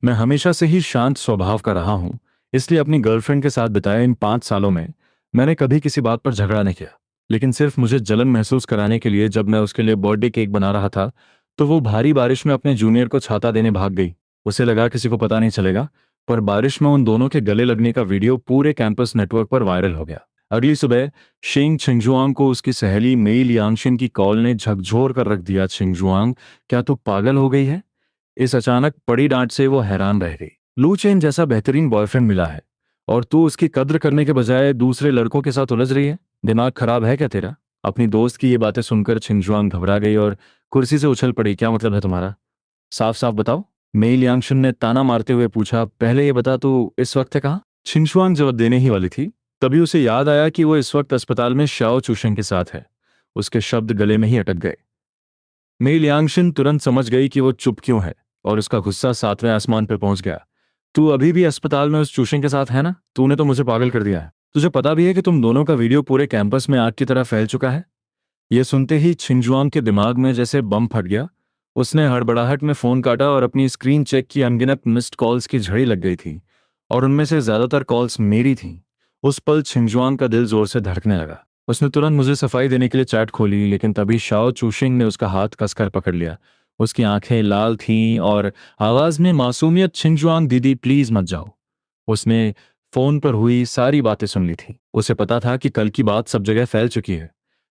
मैं हमेशा से ही शांत स्वभाव का रहा हूँ, इसलिए अपनी गर्लफ्रेंड के साथ बिताए इन 5 सालों में मैंने कभी किसी बात पर झगड़ा नहीं किया। लेकिन सिर्फ मुझे जलन महसूस कराने के लिए जब मैं उसके लिए बर्थडे केक बना रहा था, तो वो भारी बारिश में अपने जूनियर को छाता देने भाग गई। उसे लगा किसी को पता नहीं चलेगा, पर बारिश में उन दोनों के गले लगने का वीडियो पूरे कैंपस नेटवर्क पर वायरल हो गया। अगली सुबह शिंग छिंगजुआंग को उसकी सहेली मेई लियांगशिन की कॉल ने झकझोर कर रख दिया। छिंगजुआंग, क्या तू पागल हो गई है? इस अचानक पड़ी डांट से वो हैरान रह गई। लू चेन जैसा बेहतरीन बॉयफ्रेंड मिला है और तू उसकी कद्र करने के बजाय दूसरे लड़कों के साथ उलझ रही है। दिमाग खराब है क्या तेरा? अपनी दोस्त की ये बातें सुनकर छिंगजुआंग घबरा गई और कुर्सी से उछल पड़ी। क्या मतलब है तुम्हारा? साफ साफ बताओ। मेई लियांगशुन ने ताना मारते हुए पूछा। पहले ये बता, तू इस वक्त है कहाँ? छिंगजुआंग जवाब देने ही वाली थी, तभी उसे याद आया कि वो इस वक्त अस्पताल में शाओ चूशेंग के साथ है। उसके शब्द गले में ही अटक गए। मेई लियांगशिन तुरंत समझ गई कि वो चुप क्यों है और उसका गुस्सा 7वें आसमान पर पहुंच गया। तू अभी भी अस्पताल में उस चूशिंग के साथ है ना? तूने तो मुझे पागल कर दिया है। तुझे पता भी है कि तुम दोनों का वीडियो पूरे कैंपस में आग की तरह फैल चुका है। यह सुनते ही छिंजुआंग के दिमाग में जैसे बम फट गया। उसने हड़बड़ाहट में फोन काटा और अपनी स्क्रीन चेक की। अनगिनत मिस्ड कॉल्स की झड़ी लग गई थी और उनमें से ज्यादातर कॉल्स मेरी थीं। उस पल छिंजुआंग का दिल जोर से धड़कने लगा। उसने तुरंत मुझे सफाई देने के लिए चैट खोली, लेकिन तभी शाओ चूशिंग ने उसका हाथ कसकर पकड़ लिया। उसकी आंखें लाल थीं और आवाज में मासूमियत। छिंजुआंग दीदी, प्लीज मत जाओ। उसने फोन पर हुई सारी बातें सुन ली थी। उसे पता था कि कल की बात सब जगह फैल चुकी है,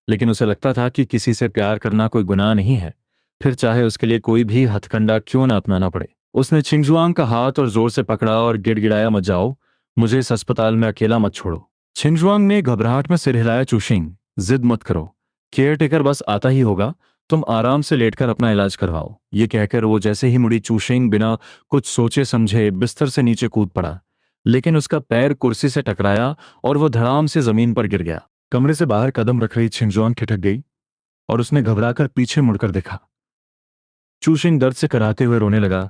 लेकिन उसे लगता था कि किसी से प्यार करना कोई गुनाह नहीं है, फिर चाहे उसके लिए कोई भी हथकंडा क्यों ना अपनाना पड़े। उसने छिंगजुआंग का हाथ और जोर से पकड़ा और गिड़गिड़ाया, मत जाओ, मुझे इस अस्पताल में अकेला मत छोड़ो। छिंगजुआंग ने घबराहट में सिर हिलाया। चूशिंग, जिद मत करो, केयर टेकर बस आता ही होगा, तुम आराम से लेटकर अपना इलाज करवाओ। ये कहकर वो जैसे ही मुड़ी, चूशिंग बिना कुछ सोचे समझे बिस्तर से नीचे कूद पड़ा, लेकिन उसका पैर कुर्सी से टकराया और वो धड़ाम से जमीन पर गिर गया। कमरे से बाहर कदम रख रही छिंगजुआंग ठिठक गई और उसने घबराकर पीछे मुड़कर देखा। चूशिंग दर्द से कराहते हुए रोने लगा।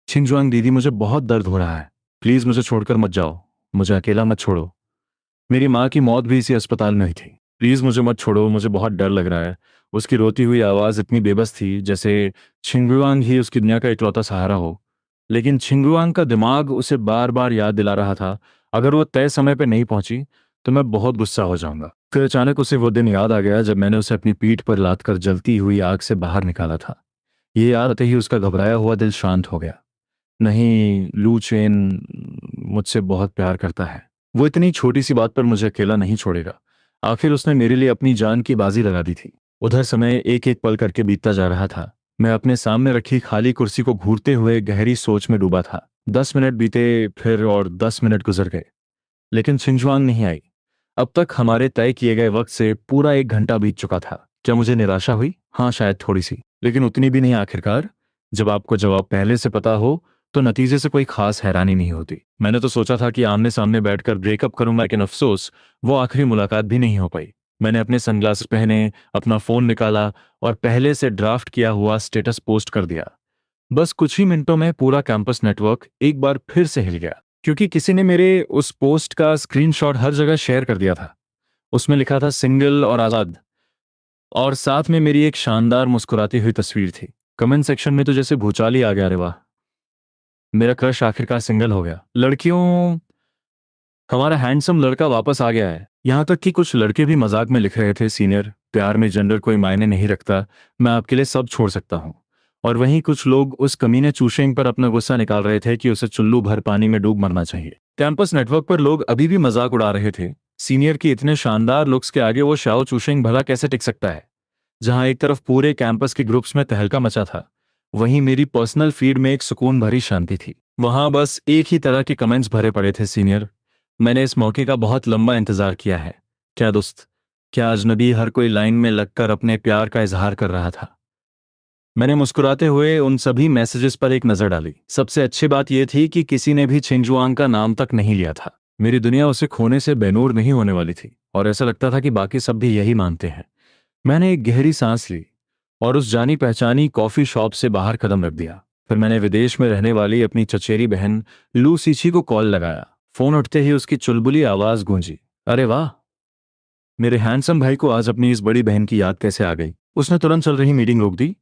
छिंगजुआंग दीदी, मुझे बहुत दर्द हो रहा है, प्लीज मुझे छोड़कर मत जाओ, मुझे अकेला मत छोड़ो। मेरी माँ की मौत भी इसी अस्पताल में हुई थी, प्लीज मुझे मत छोड़ो, मुझे बहुत डर लग रहा है। उसकी रोती हुई आवाज इतनी बेबस थी जैसे छिंगुआंग ही उसकी दुनिया का इकलौता सहारा हो। लेकिन छिंगुआंग का दिमाग उसे बार बार याद दिला रहा था, अगर वो तय समय पर नहीं पहुंची तो मैं बहुत गुस्सा हो जाऊंगा। फिर अचानक उसे वो दिन याद आ गया जब मैंने उसे अपनी पीठ पर लाद कर जलती हुई आग से बाहर निकाला था। ये याद आते ही उसका घबराया हुआ दिल शांत हो गया। नहीं, लू चेन मुझसे बहुत प्यार करता है। वो इतनी छोटी सी बात पर मुझे अकेला नहीं छोड़ेगा। आखिर उसने मेरे लिए अपनी जान की बाजी लगा दी थी। उधर समय एक एक पल करके बीतता जा रहा था। मैं अपने सामने रखी खाली कुर्सी को घूरते हुए गहरी सोच में डूबा था। 10 मिनट बीते, फिर और 10 मिनट गुजर गए, लेकिन छिंजुआंग नहीं आई। अब तक हमारे तय किए गए वक्त से पूरा 1 घंटा बीत चुका था। क्या मुझे निराशा हुई? हाँ, शायद थोड़ी सी, लेकिन उतनी भी नहीं। आखिरकार जब आपको जवाब पहले से पता हो तो नतीजे से कोई खास हैरानी नहीं होती। मैंने तो सोचा था कि आमने सामने बैठकर ब्रेकअप करूंगा, लेकिन अफसोस वो आखिरी मुलाकात भी नहीं हो पाई। मैंने अपने सनग्लासेस पहने, अपना फोन निकाला और पहले से ड्राफ्ट किया हुआ स्टेटस पोस्ट कर दिया। बस कुछ ही मिनटों में पूरा कैंपस नेटवर्क एक बार फिर से हिल गया, क्योंकि किसी ने मेरे उस पोस्ट का स्क्रीनशॉट हर जगह शेयर कर दिया था। उसमें लिखा था सिंगल और आजाद, और साथ में मेरी एक शानदार मुस्कुराती हुई तस्वीर थी। कमेंट सेक्शन में तो जैसे भूचाल ही आ गया। रे वाह, मेरा क्रश आखिरकार सिंगल हो गया। लड़कियों, हमारा हैंडसम लड़का वापस आ गया है। यहाँ तक कि कुछ लड़के भी मजाक में लिख रहे थे, सीनियर, प्यार में जेंडर कोई मायने नहीं रखता, मैं आपके लिए सब छोड़ सकता हूँ। और वहीं कुछ लोग उस कमीने चूशेंग पर अपना गुस्सा निकाल रहे थे कि उसे चुल्लू भर पानी में डूब मरना चाहिए। कैंपस नेटवर्क पर लोग अभी भी मजाक उड़ा रहे थे। सीनियर की इतने शानदार लुक्स के आगे वो शाओ चूशेंग भला कैसे टिक सकता है? जहां एक तरफ पूरे कैंपस के ग्रुप्स में तहलका मचा था, वहीं मेरी पर्सनल फीड में एक सुकून भरी शांति थी। वहां बस एक ही तरह के कमेंट्स भरे पड़े थे, सीनियर, मैंने इस मौके का बहुत लंबा इंतजार किया है। क्या दोस्त, क्या अजनबी? हर कोई लाइन में लगकर अपने प्यार का इजहार कर रहा था। मैंने मुस्कुराते हुए उन सभी मैसेजेस पर एक नजर डाली। सबसे अच्छी बात यह थी कि किसी ने भी छिंगजुआंग का नाम तक नहीं लिया था। मेरी दुनिया उसे खोने से बेनूर नहीं होने वाली थी, और ऐसा लगता था कि बाकी सब भी यही मानते हैं। मैंने एक गहरी सांस ली और उस जानी पहचानी कॉफी शॉप से बाहर कदम रख दिया। फिर मैंने विदेश में रहने वाली अपनी चचेरी बहन लू सीची को कॉल लगाया। फोन उठते ही उसकी चुलबुली आवाज गूंजी, अरे वाह, मेरे हैंडसम भाई को आज अपनी इस बड़ी बहन की याद कैसे आ गई? उसने तुरंत चल रही मीटिंग रोक दी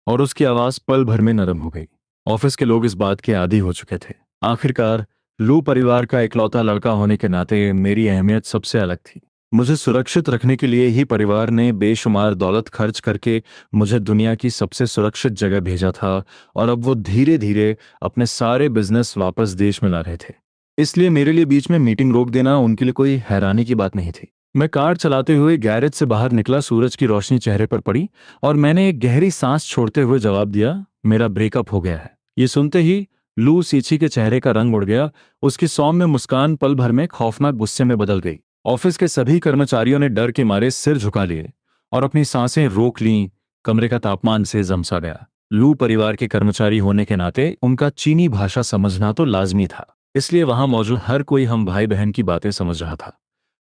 और उसकी आवाज पल भर में नरम हो गई। ऑफिस के लोग इस बात के आदी हो चुके थे। आखिरकार लू परिवार का इकलौता लड़का होने के नाते मेरी अहमियत सबसे अलग थी। मुझे सुरक्षित रखने के लिए ही परिवार ने बेशुमार दौलत खर्च करके मुझे दुनिया की सबसे सुरक्षित जगह भेजा था, और अब वो धीरे धीरे अपने सारे बिजनेस वापस देश में ला रहे थे। इसलिए मेरे लिए बीच में मीटिंग रोक देना उनके लिए कोई हैरानी की बात नहीं थी। मैं कार चलाते हुए गैरेज से बाहर निकला, सूरज की रोशनी चेहरे पर पड़ी और मैंने एक गहरी सांस छोड़ते हुए जवाब दिया, मेरा ब्रेकअप हो गया है। ये सुनते ही लू सीची के चेहरे का रंग उड़ गया। उसकी सौम्य मुस्कान पल भर में खौफनाक गुस्से में बदल गई। ऑफिस के सभी कर्मचारियों ने डर के मारे सिर झुका लिए और अपनी सांसें रोक लीं। कमरे का तापमान से जमसा गया। लू परिवार के कर्मचारी होने के नाते उनका चीनी भाषा समझना तो लाजमी था, इसलिए वहां मौजूद हर कोई हम भाई बहन की बातें समझ रहा था।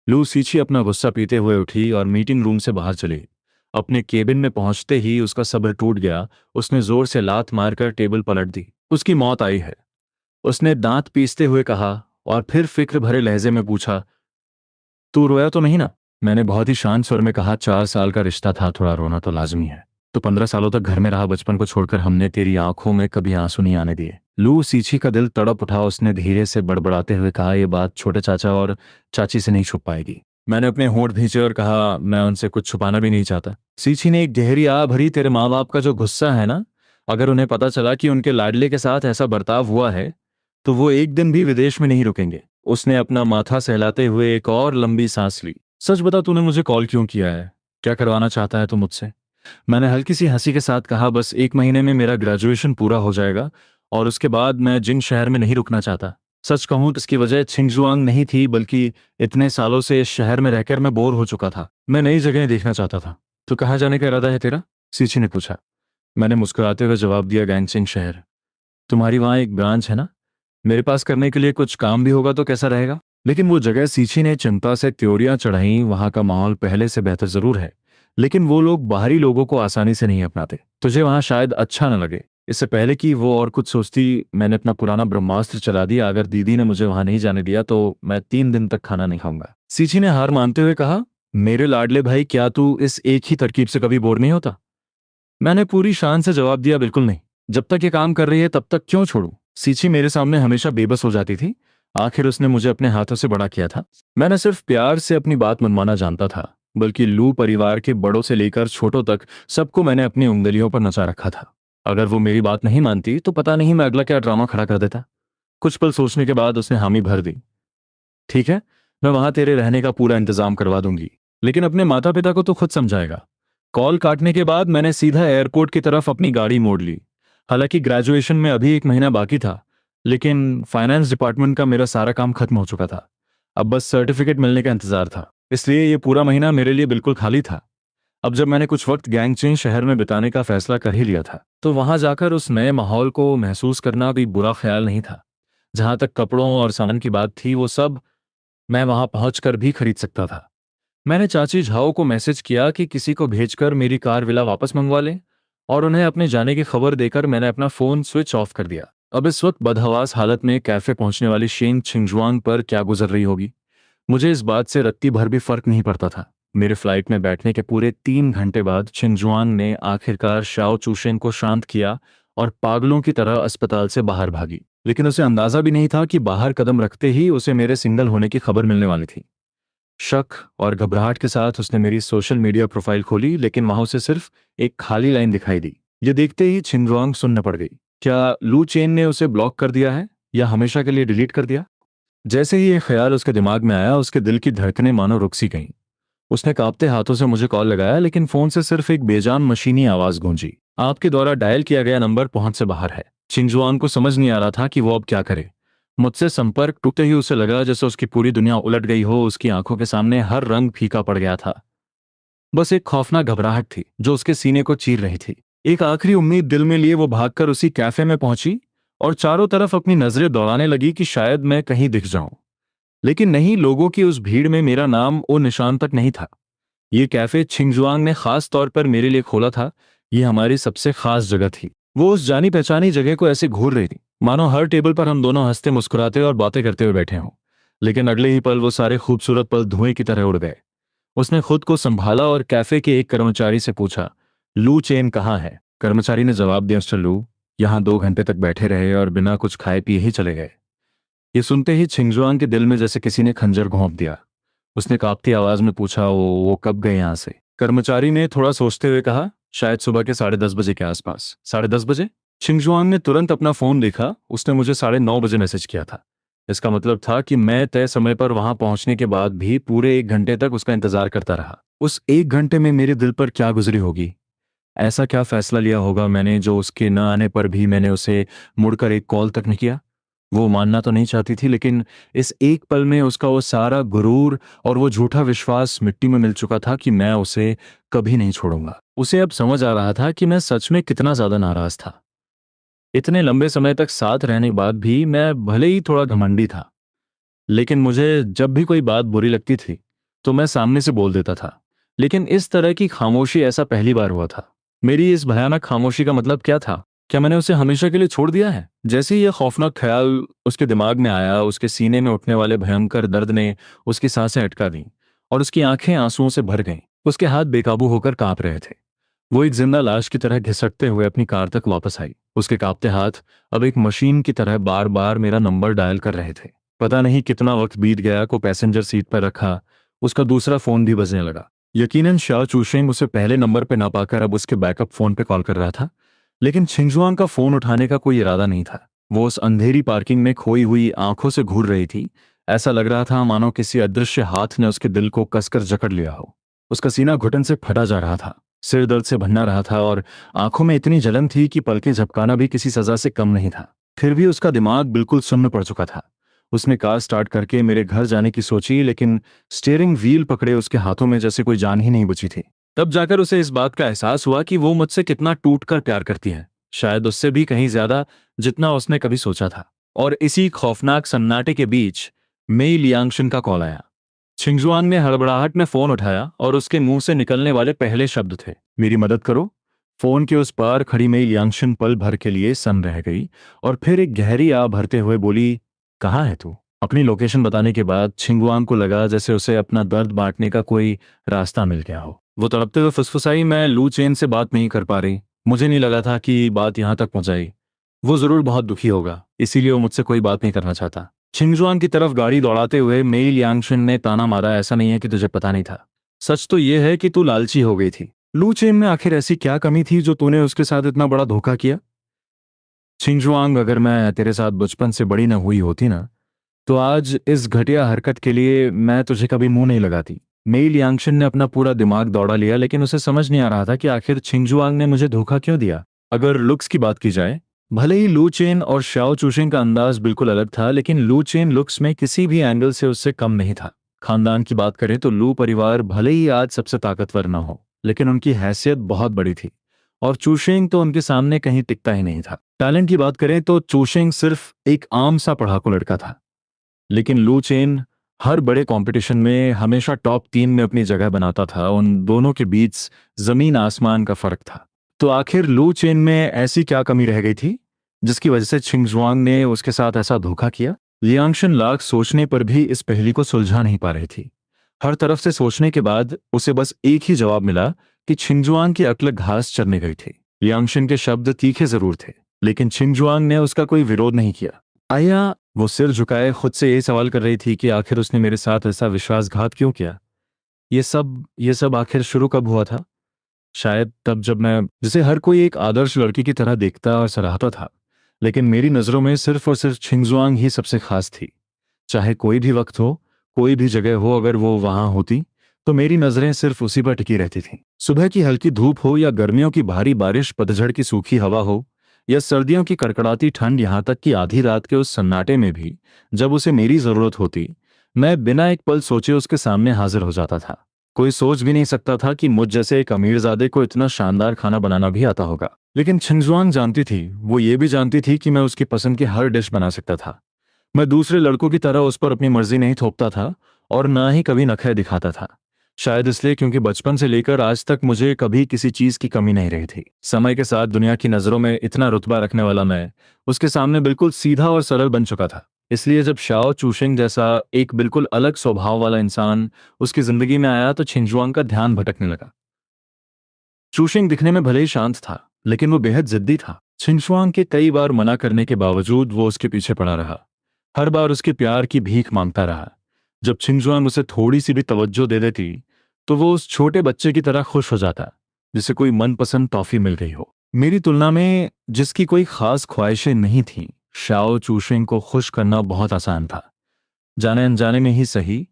लू सीची अपना गुस्सा पीते हुए उठी और मीटिंग रूम से बाहर चली। अपने केबिन में पहुंचते ही उसका सब्र टूट गया। उसने जोर से लात मारकर टेबल पलट दी। उसकी मौत आई है, उसने दांत पीसते हुए कहा और फिर फिक्र भरे लहजे में पूछा, तू रोया तो नहीं ना? मैंने बहुत ही शांत स्वर में कहा, 4 साल का रिश्ता था, थोड़ा रोना तो लाजमी है। तो 15 सालों तक घर में रहा, बचपन को छोड़कर हमने तेरी आंखों में कभी आंसू नहीं आने दिए। लू सीछी का दिल तड़प उठा। उसने धीरे से बड़बड़ाते हुए कहा, यह बात छोटे चाचा और चाची से नहीं छुप पाएगी। मैंने अपने होंठ भींचे और कहा, मैं उनसे कुछ छुपाना भी नहीं चाहता। सीछी ने एक गहरी आ भरी, तेरे माँ बाप का जो गुस्सा है ना, अगर उन्हें पता चला कि उनके लाडले के साथ ऐसा बर्ताव हुआ है तो वो एक दिन भी विदेश में नहीं रुकेंगे। उसने अपना माथा सहलाते हुए एक और लंबी सांस ली। सच बता, तूने मुझे कॉल क्यों किया है? क्या करवाना चाहता है तू मुझसे? मैंने हल्की सी हंसी के साथ कहा, बस 1 महीने में मेरा ग्रेजुएशन पूरा हो जाएगा और उसके बाद मैं जिन शहर में नहीं रुकना चाहता। सच कहूं तो इसकी वजह छिंगजुआंग नहीं थी, बल्कि इतने सालों से इस शहर में रहकर मैं बोर हो चुका था। मैं नई जगह देखना चाहता था। तो कहाँ जाने का इरादा है तेरा? सीची ने पूछा। मैंने मुस्कुराते हुए जवाब दिया, गैंगसिंग शहर। तुम्हारी वहाँ एक ब्रांच है ना? मेरे पास करने के लिए कुछ काम भी होगा तो कैसा रहेगा? लेकिन वो जगह, सीची ने चिंता से त्योरियां चढ़ाई, वहां का माहौल पहले से बेहतर जरूर है, लेकिन वो लोग बाहरी लोगों को आसानी से नहीं अपनाते। तुझे वहां शायद अच्छा न लगे। इससे पहले कि वो और कुछ सोचती, मैंने अपना पुराना ब्रह्मास्त्र चला दिया। अगर दीदी ने मुझे वहां नहीं जाने दिया तो मैं 3 दिन तक खाना नहीं खाऊंगा। सीची ने हार मानते हुए कहा, मेरे लाडले भाई, क्या तू इस एक ही तरकीब से कभी बोर नहीं होता? मैंने पूरी शान से जवाब दिया, बिल्कुल नहीं। जब तक ये काम कर रही है तब तक क्यों छोड़ूं? सीची मेरे सामने हमेशा बेबस हो जाती थी। आखिर उसने मुझे अपने हाथों से बड़ा किया था। मैंने सिर्फ प्यार से अपनी बात मनवाना जानता था, बल्कि लू परिवार के बड़ों से लेकर छोटों तक सबको मैंने अपनी उंगलियों पर नचा रखा था। अगर वो मेरी बात नहीं मानती तो पता नहीं मैं अगला क्या ड्रामा खड़ा कर देता। कुछ पल सोचने के बाद उसने हामी भर दी। ठीक है, मैं वहां तेरे रहने का पूरा इंतजाम करवा दूंगी, लेकिन अपने माता पिता को तो खुद समझाएगा। कॉल काटने के बाद मैंने सीधा एयरपोर्ट की तरफ अपनी गाड़ी मोड़ ली। हालांकि ग्रेजुएशन में अभी 1 महीना बाकी था, लेकिन फाइनेंस डिपार्टमेंट का मेरा सारा काम खत्म हो चुका था। अब बस सर्टिफिकेट मिलने का इंतजार था, इसलिए ये पूरा महीना मेरे लिए बिल्कुल खाली था। अब जब मैंने कुछ वक्त गैंगचेन शहर में बिताने का फैसला कर ही लिया था, तो वहां जाकर उस नए माहौल को महसूस करना भी बुरा ख्याल नहीं था। जहां तक कपड़ों और सामान की बात थी, वो सब मैं वहां पहुंचकर भी खरीद सकता था। मैंने चाची झाओ को मैसेज किया कि किसी को भेजकर मेरी कार विला वापस मंगवा लें, और उन्हें अपने जाने की खबर देकर मैंने अपना फोन स्विच ऑफ कर दिया। अब इस वक्त बदहवास हालत में कैफे पहुंचने वाली शेन छिंगजुआंग पर क्या गुजर रही होगी, मुझे इस बात से रत्ती भर भी फर्क नहीं पड़ता था। मेरे फ्लाइट में बैठने के पूरे 3 घंटे बाद छिंगजुआंग ने आखिरकार शाओ चूशेन को शांत किया और पागलों की तरह अस्पताल से बाहर भागी। लेकिन उसे अंदाजा भी नहीं था कि बाहर कदम रखते ही उसे मेरे सिंगल होने की खबर मिलने वाली थी। शक और घबराहट के साथ उसने मेरी सोशल मीडिया प्रोफाइल खोली, लेकिन वहां उसे सिर्फ एक खाली लाइन दिखाई दी। ये देखते ही छिंगजुआंग सुन्न पड़ गई। क्या लू चेन ने उसे ब्लॉक कर दिया है या हमेशा के लिए डिलीट कर दिया? जैसे ही ये ख्याल उसके दिमाग में आया, उसके दिल की धड़कनें मानो रुक सी गईं। उसने कांपते हाथों से मुझे कॉल लगाया, लेकिन फोन से सिर्फ एक बेजान मशीनी आवाज गूंजी, आपके द्वारा डायल किया गया नंबर पहुंच से बाहर है। छिंगजुआंग को समझ नहीं आ रहा था कि वो अब क्या करे। मुझसे संपर्क टूटते ही उसे लगा जैसे उसकी पूरी दुनिया उलट गई हो। उसकी आंखों के सामने हर रंग फीका पड़ गया था। बस एक खौफनाक घबराहट थी जो उसके सीने को चीर रही थी। एक आखिरी उम्मीद दिल में लिए वो भागकर उसी कैफे में पहुंची और चारों तरफ अपनी नजरें दौड़ाने लगी कि शायद मैं कहीं दिख जाऊं। लेकिन नहीं, लोगों की उस भीड़ में मेरा नाम ओ निशान तक नहीं था। ये कैफे छिंगजुआंग ने खास तौर पर मेरे लिए खोला था। ये हमारी सबसे खास जगह थी। वो उस जानी पहचानी जगह को ऐसे घूर रही थी मानो हर टेबल पर हम दोनों हंसते मुस्कुराते और बातें करते हुए बैठे हों। लेकिन अगले ही पल वो सारे खूबसूरत पल धुएं की तरह उड़ गए। उसने खुद को संभाला और कैफे के एक कर्मचारी से पूछा, लू चेन कहाँ है? कर्मचारी ने जवाब दिया, मिस्टर लू, यहाँ 2 घंटे तक बैठे रहे और बिना कुछ खाए पिए ही चले गए। ये सुनते ही छिंगजुआंग के दिल में जैसे किसी ने खंजर घोंप दिया। उसने कांपती आवाज में पूछा, वो कब गए यहाँ से? कर्मचारी ने थोड़ा सोचते हुए कहा, शायद सुबह के 10:30 बजे के आसपास। 10:30 बजे? छिंगजुआंग ने तुरंत अपना फोन देखा। उसने मुझे 9:30 बजे मैसेज किया था। इसका मतलब था कि मैं तय समय पर वहां पहुंचने के बाद भी पूरे 1 घंटे तक उसका इंतजार करता रहा। उस 1 घंटे में मेरे दिल पर क्या गुजरी होगी? ऐसा क्या फैसला लिया होगा मैंने जो उसके न आने पर भी मैंने उसे मुड़कर एक कॉल तक नहीं किया? वो मानना तो नहीं चाहती थी, लेकिन इस एक पल में उसका वो सारा गुरूर और वो झूठा विश्वास मिट्टी में मिल चुका था कि मैं उसे कभी नहीं छोड़ूंगा। उसे अब समझ आ रहा था कि मैं सच में कितना ज्यादा नाराज था। इतने लंबे समय तक साथ रहने के बाद भी मैं भले ही थोड़ा घमंडी था, लेकिन मुझे जब भी कोई बात बुरी लगती थी तो मैं सामने से बोल देता था। लेकिन इस तरह की खामोशी ऐसा पहली बार हुआ था। मेरी इस भयानक खामोशी का मतलब क्या था? क्या मैंने उसे हमेशा के लिए छोड़ दिया है? जैसे ही यह खौफनाक ख्याल उसके दिमाग में आया, उसके सीने में उठने वाले भयंकर दर्द ने उसकी सांसें अटका दी और उसकी आंखें आंसुओं से भर गईं। उसके हाथ बेकाबू होकर कांप रहे थे। वो एक जिंदा लाश की तरह घिसटते हुए अपनी कार तक वापस आई। उसके कांपते हाथ अब एक मशीन की तरह बार बार मेरा नंबर डायल कर रहे थे। पता नहीं कितना वक्त बीत गया को पैसेंजर सीट पर रखा, उसका दूसरा फोन भी बजने लगा। यकीनन शाओ चूशेंग उसे पहले नंबर पे ना पाकर अब उसके बैकअप फोन पे कॉल कर रहा था। लेकिन छिंगजुआंग का फोन उठाने का कोई इरादा नहीं था। वो उस अंधेरी पार्किंग में खोई हुई आंखों से घूर रही थी। ऐसा लग रहा था मानो किसी अदृश्य हाथ ने उसके दिल को कसकर जकड़ लिया हो। उसका सीना घुटन से फटा जा रहा था, सिर दर्द से भन्ना रहा था और आंखों में इतनी जलन थी कि पलकें झपकाना भी किसी सजा से कम नहीं था। फिर भी उसका दिमाग बिल्कुल सुन्न पड़ चुका था। उसने कार स्टार्ट करके मेरे घर जाने की सोची, लेकिन स्टीयरिंग व्हील पकड़े उसके हाथों में जैसे कोई जान ही नहीं बची थी। तब जाकर उसे इस बात का एहसास हुआ कि वो मुझसे कितना टूटकर प्यार करती है, शायद उससे भी कहीं ज्यादा, जितना उसने कभी सोचा था। और इसी खौफनाक सन्नाटे के बीच मेई लियांगशन का कॉल आया। छिंगजुआन ने हड़बड़ाहट में फोन उठाया और उसके मुंह से निकलने वाले पहले शब्द थे, मेरी मदद करो। फोन के उस पार खड़ी मेई लियांगशन पल भर के लिए सन्न रह गई और फिर एक गहरी आह भरते हुए बोली, कहाँ है तू? अपनी लोकेशन बताने के बाद छिंगुआंग को लगा जैसे उसे अपना दर्द बांटने का कोई रास्ता मिल गया हो। वो तड़पते हुए फुसफुसाई, मैं लू चेन से बात नहीं कर पा रही। मुझे नहीं लगा था कि बात यहाँ तक पहुंचाई। वो जरूर बहुत दुखी होगा, इसीलिए वो मुझसे कोई बात नहीं करना चाहता। छिंगजुआंग की तरफ गाड़ी दौड़ाते हुए मेई लियांगशन ने ताना मारा, ऐसा नहीं है कि तुझे पता नहीं था। सच तो ये है कि तू लालची हो गई थी। लू चेन में आखिर ऐसी क्या कमी थी जो तूने उसके साथ इतना बड़ा धोखा किया? छिंगजुआंग, अगर मैं तेरे साथ बचपन से बड़ी न हुई होती ना, तो आज इस घटिया हरकत के लिए मैं तुझे कभी मुंह नहीं लगाती। मेई लियांगशन ने अपना पूरा दिमाग दौड़ा लिया, लेकिन उसे समझ नहीं आ रहा था कि आखिर छिंगजुआंग ने मुझे धोखा क्यों दिया। अगर लुक्स की बात की जाए, भले ही लू चेन और शाओ चूशिंग का अंदाज बिल्कुल अलग था, लेकिन लू चेन लुक्स में किसी भी एंगल से उससे कम नहीं था। खानदान की बात करें तो लू परिवार भले ही आज सबसे ताकतवर न हो, लेकिन उनकी हैसियत बहुत बड़ी थी और चूशिंग तो उनके सामने कहीं टिकता ही नहीं था। टैलेंट की बात करें तो चूशिंग सिर्फ एक आम सा पढ़ाकू लड़का था, लेकिन लू चेन हर बड़े कंपटीशन में हमेशा टॉप 3 में अपनी जगह बनाता था। उन दोनों के बीच जमीन आसमान का फर्क था। तो आखिर लू चेन में ऐसी क्या कमी रह गई थी जिसकी वजह से छिंगजुआंग ने उसके साथ ऐसा धोखा किया? लियांगशन लाख सोचने पर भी इस पहेली को सुलझा नहीं पा रही थी। हर तरफ से सोचने के बाद उसे बस एक ही जवाब मिला कि छिंगजुआंग की अकल घास चरने गई थी। लियांगशन के शब्द तीखे जरूर थे, लेकिन छिंगजुआंग ने उसका कोई विरोध नहीं किया। आया, वो सिर झुकाए खुद से यही सवाल कर रही थी कि आखिर उसने मेरे साथ ऐसा विश्वासघात क्यों किया? ये सब आखिर शुरू कब हुआ था? शायद तब जब मैं जिसे हर कोई एक आदर्श लड़की की तरह देखता और सराहता था, लेकिन मेरी नजरों में सिर्फ और सिर्फ छिंगजुआंग ही सबसे खास थी। चाहे कोई भी वक्त हो, कोई भी जगह हो, अगर वो वहां होती तो मेरी नजरें सिर्फ उसी पर टिकी रहती थीं। सुबह की हल्की धूप हो या गर्मियों की भारी बारिश, पतझड़ की सूखी हवा हो या सर्दियों की कड़कड़ाती ठंड, यहाँ तक कि आधी रात के उस सन्नाटे में भी जब उसे मेरी जरूरत होती, मैं बिना एक पल सोचे उसके सामने हाजिर हो जाता था। कोई सोच भी नहीं सकता था कि मुझ जैसे एक अमीरजादे को इतना शानदार खाना बनाना भी आता होगा। लेकिन छिंगजुआंग जानती थी, वो ये भी जानती थी कि मैं उसकी पसंद की हर डिश बना सकता था। मैं दूसरे लड़कों की तरह उस पर अपनी मर्जी नहीं थोपता था और ना ही कभी नखरे दिखाता था। शायद इसलिए क्योंकि बचपन से लेकर आज तक मुझे कभी किसी चीज की कमी नहीं रही थी। समय के साथ दुनिया की नजरों में इतना रुतबा रखने वाला मैं उसके सामने बिल्कुल सीधा और सरल बन चुका था। इसलिए जब शाओ चूशिंग जैसा एक बिल्कुल अलग स्वभाव वाला इंसान उसकी जिंदगी में आया तो छिंगजुआंग का ध्यान भटकने लगा। चूशिंग दिखने में भले ही शांत था, लेकिन वो बेहद जिद्दी था। छिंगशुआंग के कई बार मना करने के बावजूद वो उसके पीछे पड़ा रहा। हर बार उसके प्यार की भीख मांगता रहा। जब छिंगशुआंग उसे थोड़ी सी भी तवज्जो दे देती तो वो उस छोटे बच्चे की तरह खुश हो जाता, जिसे कोई मनपसंद टॉफी मिल गई हो। मेरी तुलना में जिसकी कोई खास ख्वाहिशें नहीं थीं, शाओ चूशेंग को खुश करना बहुत आसान था। जाने अनजाने में ही सही,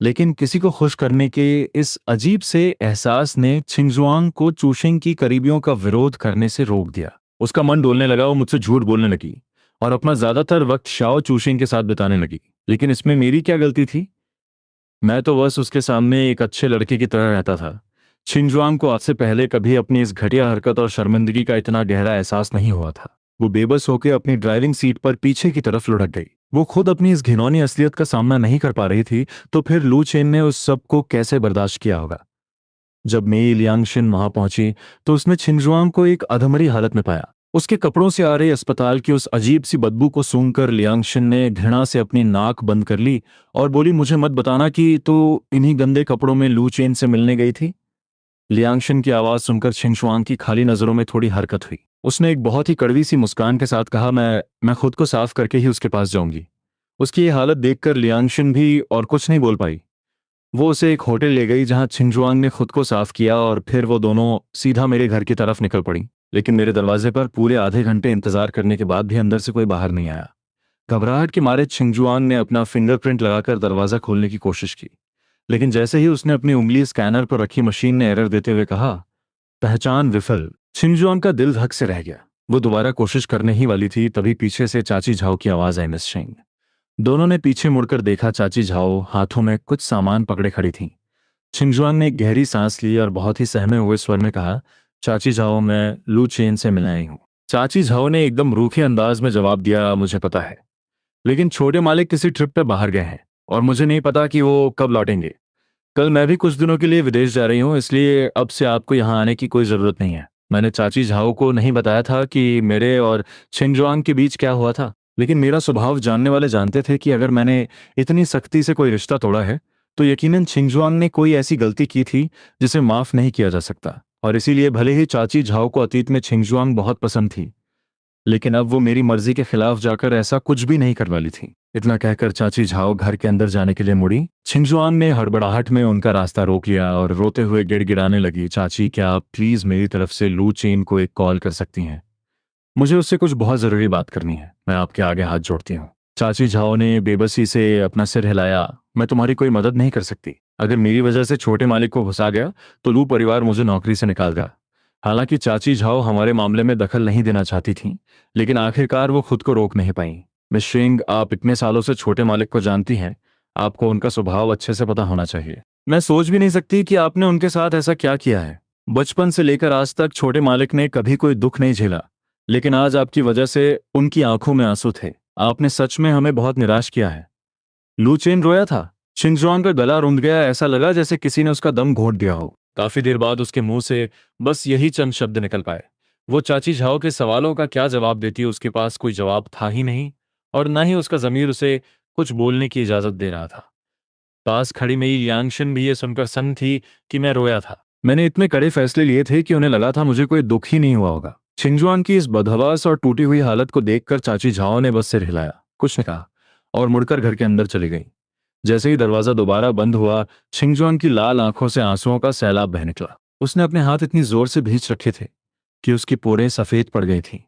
लेकिन किसी को खुश करने के इस अजीब से एहसास ने छिंगजुआंग को चूशेंग की करीबियों का विरोध करने से रोक दिया। उसका मन डोलने लगा, वो मुझसे झूठ बोलने लगी और अपना ज्यादातर वक्त शाओ चूशेंग के साथ बिताने लगी। लेकिन इसमें मेरी क्या गलती थी? मैं तो बस उसके सामने एक अच्छे लड़के की तरह रहता था। छिंगजुआंग को आज से पहले कभी अपनी इस घटिया हरकत और शर्मिंदगी का इतना गहरा एहसास नहीं हुआ था। वो बेबस होकर अपनी ड्राइविंग सीट पर पीछे की तरफ लुढ़क गई। वो खुद अपनी इस घिनौनी असलियत का सामना नहीं कर पा रही थी, तो फिर लू चेन ने उस सब को कैसे बर्दाश्त किया होगा? जब मेई लियांगशिन वहां पहुंची तो उसने छिंगजुआंग को एक अधमरी हालत में पाया। उसके कपड़ों से आ रही अस्पताल की उस अजीब सी बदबू को सूंघकर लियांगशिन ने घृणा से अपनी नाक बंद कर ली और बोली, मुझे मत बताना कि तू इन्हीं गंदे कपड़ों में लू चेन से मिलने गई थी। लियांगशिन की आवाज सुनकर छिंगशुआंग की खाली नजरों में थोड़ी हरकत हुई। उसने एक बहुत ही कड़वी सी मुस्कान के साथ कहा, मैं खुद को साफ करके ही उसके पास जाऊंगी। उसकी ये हालत देखकर लियांगशिन भी और कुछ नहीं बोल पाई। वो उसे एक होटल ले गई जहां छिंगजुआंग ने खुद को साफ किया और फिर वो दोनों सीधा मेरे घर की तरफ निकल पड़ी। लेकिन मेरे दरवाजे पर पूरे आधे घंटे इंतजार करने के बाद भी अंदर से कोई बाहर नहीं आया। घबराहट के मारे छिंगजुआंग ने अपना फिंगरप्रिंट लगाकर दरवाजा खोलने की कोशिश की, लेकिन जैसे ही उसने अपनी उंगली स्कैनर पर रखी, मशीन ने एरर देते हुए कहा, पहचान विफल। छिंगजुआंग का दिल धक से रह गया। वो दोबारा कोशिश करने ही वाली थी, तभी पीछे से चाची झाओ की आवाज आई, मिस सिंह। दोनों ने पीछे मुड़कर देखा। चाची झाओ हाथों में कुछ सामान पकड़े खड़ी थीं। छिंगजुआंग ने एक गहरी सांस ली और बहुत ही सहमे हुए स्वर में कहा, चाची झाओ, मैं लू चेन से मिल आई हूं। चाची झाओ ने एकदम रूखे अंदाज में जवाब दिया, मुझे पता है, लेकिन छोटे मालिक किसी ट्रिप पे बाहर गए हैं और मुझे नहीं पता कि वो कब लौटेंगे। कल मैं भी कुछ दिनों के लिए विदेश जा रही हूँ, इसलिए अब से आपको यहाँ आने की कोई ज़रूरत नहीं है। मैंने चाची झाओ को नहीं बताया था कि मेरे और छिंगजुआंग के बीच क्या हुआ था, लेकिन मेरा स्वभाव जानने वाले जानते थे कि अगर मैंने इतनी सख्ती से कोई रिश्ता तोड़ा है तो यकीनन छिंगजुआंग ने कोई ऐसी गलती की थी जिसे माफ़ नहीं किया जा सकता। और इसीलिए भले ही चाची झाओ को अतीत में छिंगजुआंग बहुत पसंद थी, लेकिन अब वो मेरी मर्जी के खिलाफ जाकर ऐसा कुछ भी नहीं करने वाली थी। इतना कहकर चाची झाओ घर के अंदर जाने के लिए मुड़ी। छिंगजुआन ने हड़बड़ाहट में उनका रास्ता रोक लिया और रोते हुए गिड़गिड़ाने लगी, चाची, क्या आप प्लीज मेरी तरफ से लू चेन को एक कॉल कर सकती हैं? मुझे उससे कुछ बहुत जरूरी बात करनी है। मैं आपके आगे हाथ जोड़ती हूँ। चाची झाओ ने बेबसी से अपना सिर हिलाया। मैं तुम्हारी कोई मदद नहीं कर सकती। अगर मेरी वजह से छोटे मालिक को घुसा गया तो लू परिवार मुझे नौकरी से निकाल देगा। हालांकि चाची झाओ हमारे मामले में दखल नहीं देना चाहती थीं, लेकिन आखिरकार वो खुद को रोक नहीं पाई। मिस शिंग, आप इतने सालों से छोटे मालिक को जानती हैं, आपको उनका स्वभाव अच्छे से पता होना चाहिए। मैं सोच भी नहीं सकती कि आपने उनके साथ ऐसा क्या किया है। बचपन से लेकर आज तक छोटे मालिक ने कभी कोई दुख नहीं झेला, लेकिन आज आपकी वजह से उनकी आंखों में आंसू थे। आपने सच में हमें बहुत निराश किया है। लू चेन रोया था। शिंगजुआन का गला रुंध गया, ऐसा लगा जैसे किसी ने उसका दम घोंट दिया हो। काफी देर बाद उसके मुंह से बस यही चंद शब्द निकल पाए। वो चाची झाओ के सवालों का क्या जवाब देती, उसके पास कोई जवाब था ही नहीं, और न ही उसका जमीर उसे कुछ बोलने की इजाजत दे रहा था। पास खड़ी मेरी यांगशन भी ये सुनकर सन्न थी कि मैं रोया था। मैंने इतने कड़े फैसले लिए थे कि उन्हें लगा था मुझे कोई दुख ही नहीं हुआ होगा। छिंगजुआन की इस बदहवास और टूटी हुई हालत को देखकर चाची झाओ ने बस सिर हिलाया, कुछ नहीं कहा, और मुड़कर घर के अंदर चली गई। जैसे ही दरवाजा दोबारा बंद हुआ, छिंगजुआन की लाल आंखों से आंसुओं का सैलाब बह निकला। उसने अपने हाथ इतनी जोर से भींच रखे थे कि उसकी पोरें सफेद पड़ गई थीं।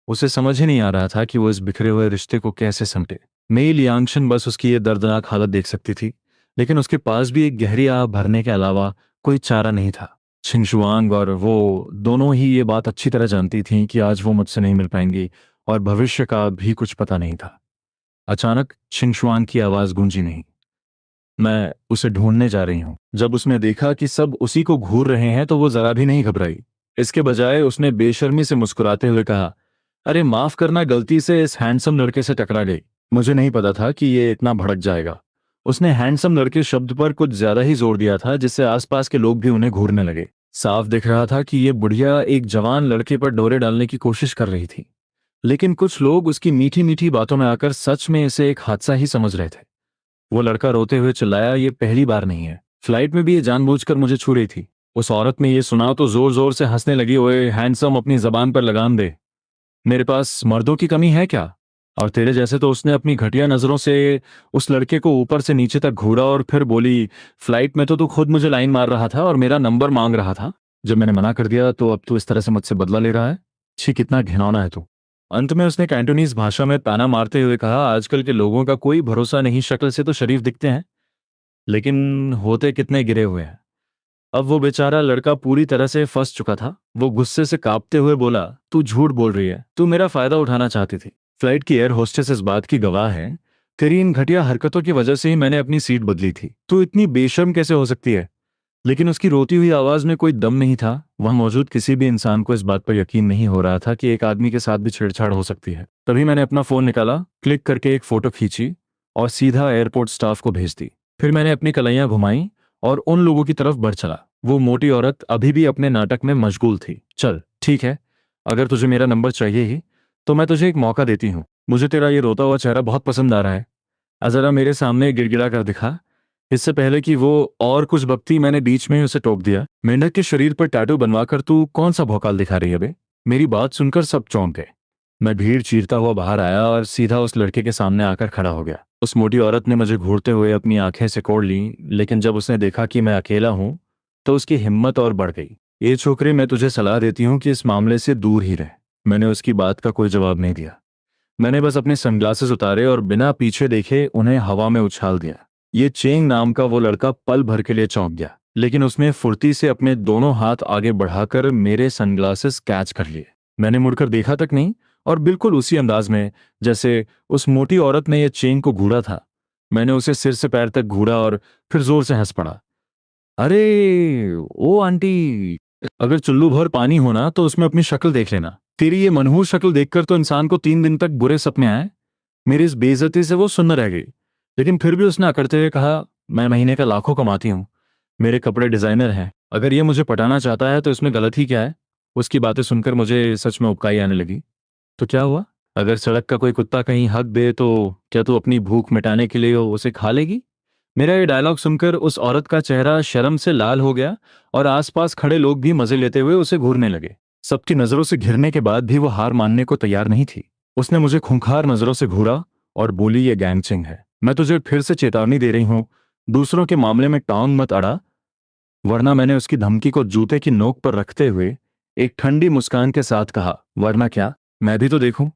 उसे समझ ही नहीं आ रहा था कि वो इस बिखरे हुए रिश्ते को कैसे समेटे। मेई लियांगशन बस उसकी ये दर्दनाक हालत देख सकती थी, लेकिन उसके पास भी एक गहरी आह भरने के अलावा कोई चारा नहीं था। छिंगशुआंग और वो दोनों ही ये बात अच्छी तरह जानती थीं कि आज वो मुझसे नहीं मिल पाएंगी और भविष्य का भी कुछ पता नहीं था। अचानक छिंगशुआंग की आवाज गूंजी, नहीं, मैं उसे ढूंढने जा रही हूँ। जब उसने देखा कि सब उसी को घूर रहे हैं तो वो जरा भी नहीं घबराई। इसके बजाय उसने बेशर्मी से मुस्कुराते हुए कहा, अरे माफ करना, गलती से इस हैंडसम लड़के से टकरा गई। मुझे नहीं पता था कि ये इतना भड़क जाएगा। उसने हैंडसम लड़के शब्द पर कुछ ज्यादा ही जोर दिया था, जिससे आसपास के लोग भी उन्हें घूरने लगे। साफ दिख रहा था कि ये बुढ़िया एक जवान लड़के पर डोरे डालने की कोशिश कर रही थी, लेकिन कुछ लोग उसकी मीठी मीठी बातों में आकर सच में इसे एक हादसा ही समझ रहे थे। वो लड़का रोते हुए चिल्लाया, ये पहली बार नहीं है। फ्लाइट में भी ये जानबूझकर मुझे छू रही थी। उस औरत ने ये सुना तो जोर जोर से हंसने लगी, ओए हैंडसम, अपनी जबान पर लगाम दे। मेरे पास मर्दों की कमी है क्या? और तेरे जैसे तो उसने अपनी घटिया नजरों से उस लड़के को ऊपर से नीचे तक घूरा और फिर बोली, फ्लाइट में तो तू खुद मुझे लाइन मार रहा था और मेरा नंबर मांग रहा था। जब मैंने मना कर दिया तो अब तू इस तरह से मुझसे बदला ले रहा है। छी, कितना घिनौना है तू। अंत में उसने कैंटोनीज भाषा में ताना मारते हुए कहा, आजकल के लोगों का कोई भरोसा नहीं, शक्ल से तो शरीफ दिखते हैं लेकिन होते कितने गिरे हुए हैं। अब वो बेचारा लड़का पूरी तरह से फंस चुका था। वो गुस्से से कांपते हुए बोला, तू झूठ बोल रही है, तू मेरा फायदा उठाना चाहती थी। फ्लाइट की एयर होस्टेस इस बात की गवाह है, तेरी इन घटिया हरकतों की वजह से ही मैंने अपनी सीट बदली थी। तू इतनी बेशर्म कैसे हो सकती है? लेकिन उसकी रोती हुई आवाज में कोई दम नहीं था। वहां मौजूद किसी भी इंसान को इस बात पर यकीन नहीं हो रहा था कि एक आदमी के साथ भी छेड़छाड़ हो सकती है। तभी मैंने अपना फोन निकाला, क्लिक करके एक फोटो खींची और सीधा एयरपोर्ट स्टाफ को भेज दी। फिर मैंने अपनी कलाइयां घुमाई और उन लोगों की तरफ बढ़ चला। वो मोटी औरत अभी भी अपने नाटक में मशगूल थी। चल ठीक है, अगर तुझे मेरा नंबर चाहिए ही तो मैं तुझे एक मौका देती हूँ। मुझे तेरा ये रोता हुआ चेहरा बहुत पसंद आ रहा है। जरा मेरे सामने गिड़गिड़ा कर दिखा। इससे पहले कि वो और कुछ बकती, मैंने बीच में ही उसे टोक दिया, मेंढक के शरीर पर टैटू बनवाकर तू कौन सा भौकाल दिखा रही है बे? मेरी बात सुनकर सब चौंक गए। मैं भीड़ चीरता हुआ बाहर आया और सीधा उस लड़के के सामने आकर खड़ा हो गया। उस मोटी औरत ने मुझे घूरते हुए अपनी आंखें सिकोड़ ली, लेकिन जब उसने देखा कि मैं अकेला हूं तो उसकी हिम्मत और बढ़ गई। ये छोकरे, मैं तुझे सलाह देती हूँ कि इस मामले से दूर ही रह। मैंने उसकी बात का कोई जवाब नहीं दिया। मैंने बस अपने सनग्लासेस उतारे और बिना पीछे देखे उन्हें हवा में उछाल दिया। ये चेंग नाम का वो लड़का पल भर के लिए चौंक गया, लेकिन उसने फुर्ती से अपने दोनों हाथ आगे बढ़ाकर मेरे सनग्लासेस कैच कर लिए। मैंने मुड़कर देखा तक नहीं, और बिल्कुल उसी अंदाज में जैसे उस मोटी औरत ने ये चेंग को घूरा था, मैंने उसे सिर से पैर तक घूरा और फिर जोर से हंस पड़ा। अरे ओ आंटी, अगर चुल्लू भर पानी होना तो उसमें अपनी शक्ल देख लेना। तेरी ये मनहूस शक्ल देखकर तो इंसान को 3 दिन तक बुरे सपने आए। मेरी इस बेइज्जती से वो सुन्न रह गई, लेकिन फिर भी उसने अकड़ते हुए कहा, मैं महीने का लाखों कमाती हूँ, मेरे कपड़े डिजाइनर हैं, अगर ये मुझे पटाना चाहता है तो इसमें गलत ही क्या है? उसकी बातें सुनकर मुझे सच में उबकाई आने लगी। तो क्या हुआ? अगर सड़क का कोई कुत्ता कहीं हक दे तो क्या तू अपनी भूख मिटाने के लिए उसे खा लेगी? मेरा ये डायलॉग सुनकर उस औरत का चेहरा शर्म से लाल हो गया और आसपास खड़े लोग भी मजे लेते हुए उसे घूरने लगे। सबकी नजरों से घिरने के बाद भी वो हार मानने को तैयार नहीं थी। उसने मुझे खूंखार नजरों से घूरा और बोली, ये गैंगचिंग है, मैं तुझे फिर से चेतावनी दे रही हूँ, दूसरों के मामले में टांग मत अड़ा, वरना। मैंने उसकी धमकी को जूते की नोक पर रखते हुए एक ठंडी मुस्कान के साथ कहा, वरना क्या? मैं भी तो देखूं।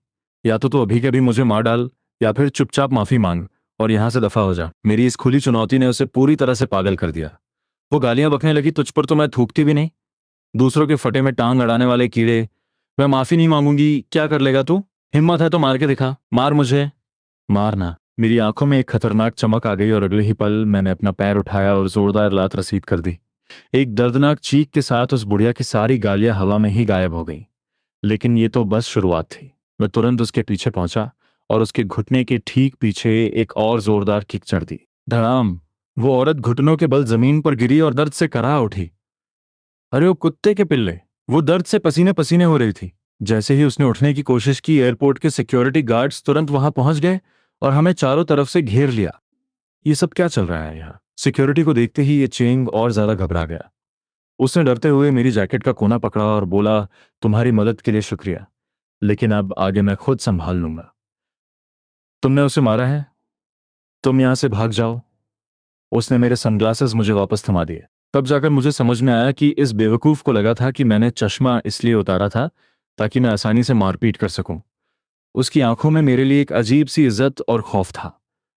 या तो तू अभी के अभी मुझे मार डाल या फिर चुपचाप माफी मांग और यहां से दफा हो जा। मेरी इस खुली चुनौती ने उसे पूरी तरह से पागल कर दिया। वो गालियां बकने लगी, तुझ पर तो मैं थूकती भी नहीं, दूसरों के फटे में टांग अड़ाने वाले कीड़े। मैं माफी नहीं मांगूंगी, क्या कर लेगा तू? हिम्मत है तो मार के दिखा, मार मुझे। मारना? मेरी आंखों में एक खतरनाक चमक आ गई और अगले ही पल मैंने अपना पैर उठाया और जोरदार लात रसीद कर दी। एक दर्दनाक चीख के साथ उस बुढ़िया की सारी गालियां हवा में ही गायब हो गईं। लेकिन ये तो बस शुरुआत थी। मैं तुरंत उसके पीछे पहुंचा और उसके घुटने के ठीक पीछे एक और जोरदार किक चढ़ दी। धड़ाम! वो औरत घुटनों के बल जमीन पर गिरी और दर्द से कराह उठी। अरे वो कुत्ते के पिल्ले! वो दर्द से पसीने पसीने हो रही थी। जैसे ही उसने उठने की कोशिश की, एयरपोर्ट के सिक्योरिटी गार्ड्स तुरंत वहां पहुंच गए और हमें चारों तरफ से घेर लिया। ये सब क्या चल रहा है यहाँ? सिक्योरिटी को देखते ही ये चेंग और ज्यादा घबरा गया। उसने डरते हुए मेरी जैकेट का कोना पकड़ा और बोला, तुम्हारी मदद के लिए शुक्रिया, लेकिन अब आगे मैं खुद संभाल लूंगा। तुमने उसे मारा है, तुम यहां से भाग जाओ। उसने मेरे सनग्लासेस मुझे वापस थमा दिए। तब जाकर मुझे समझ में आया कि इस बेवकूफ को लगा था कि मैंने चश्मा इसलिए उतारा था ताकि मैं आसानी से मारपीट कर सकूं। उसकी आंखों में मेरे लिए एक अजीब सी इज्जत और खौफ था।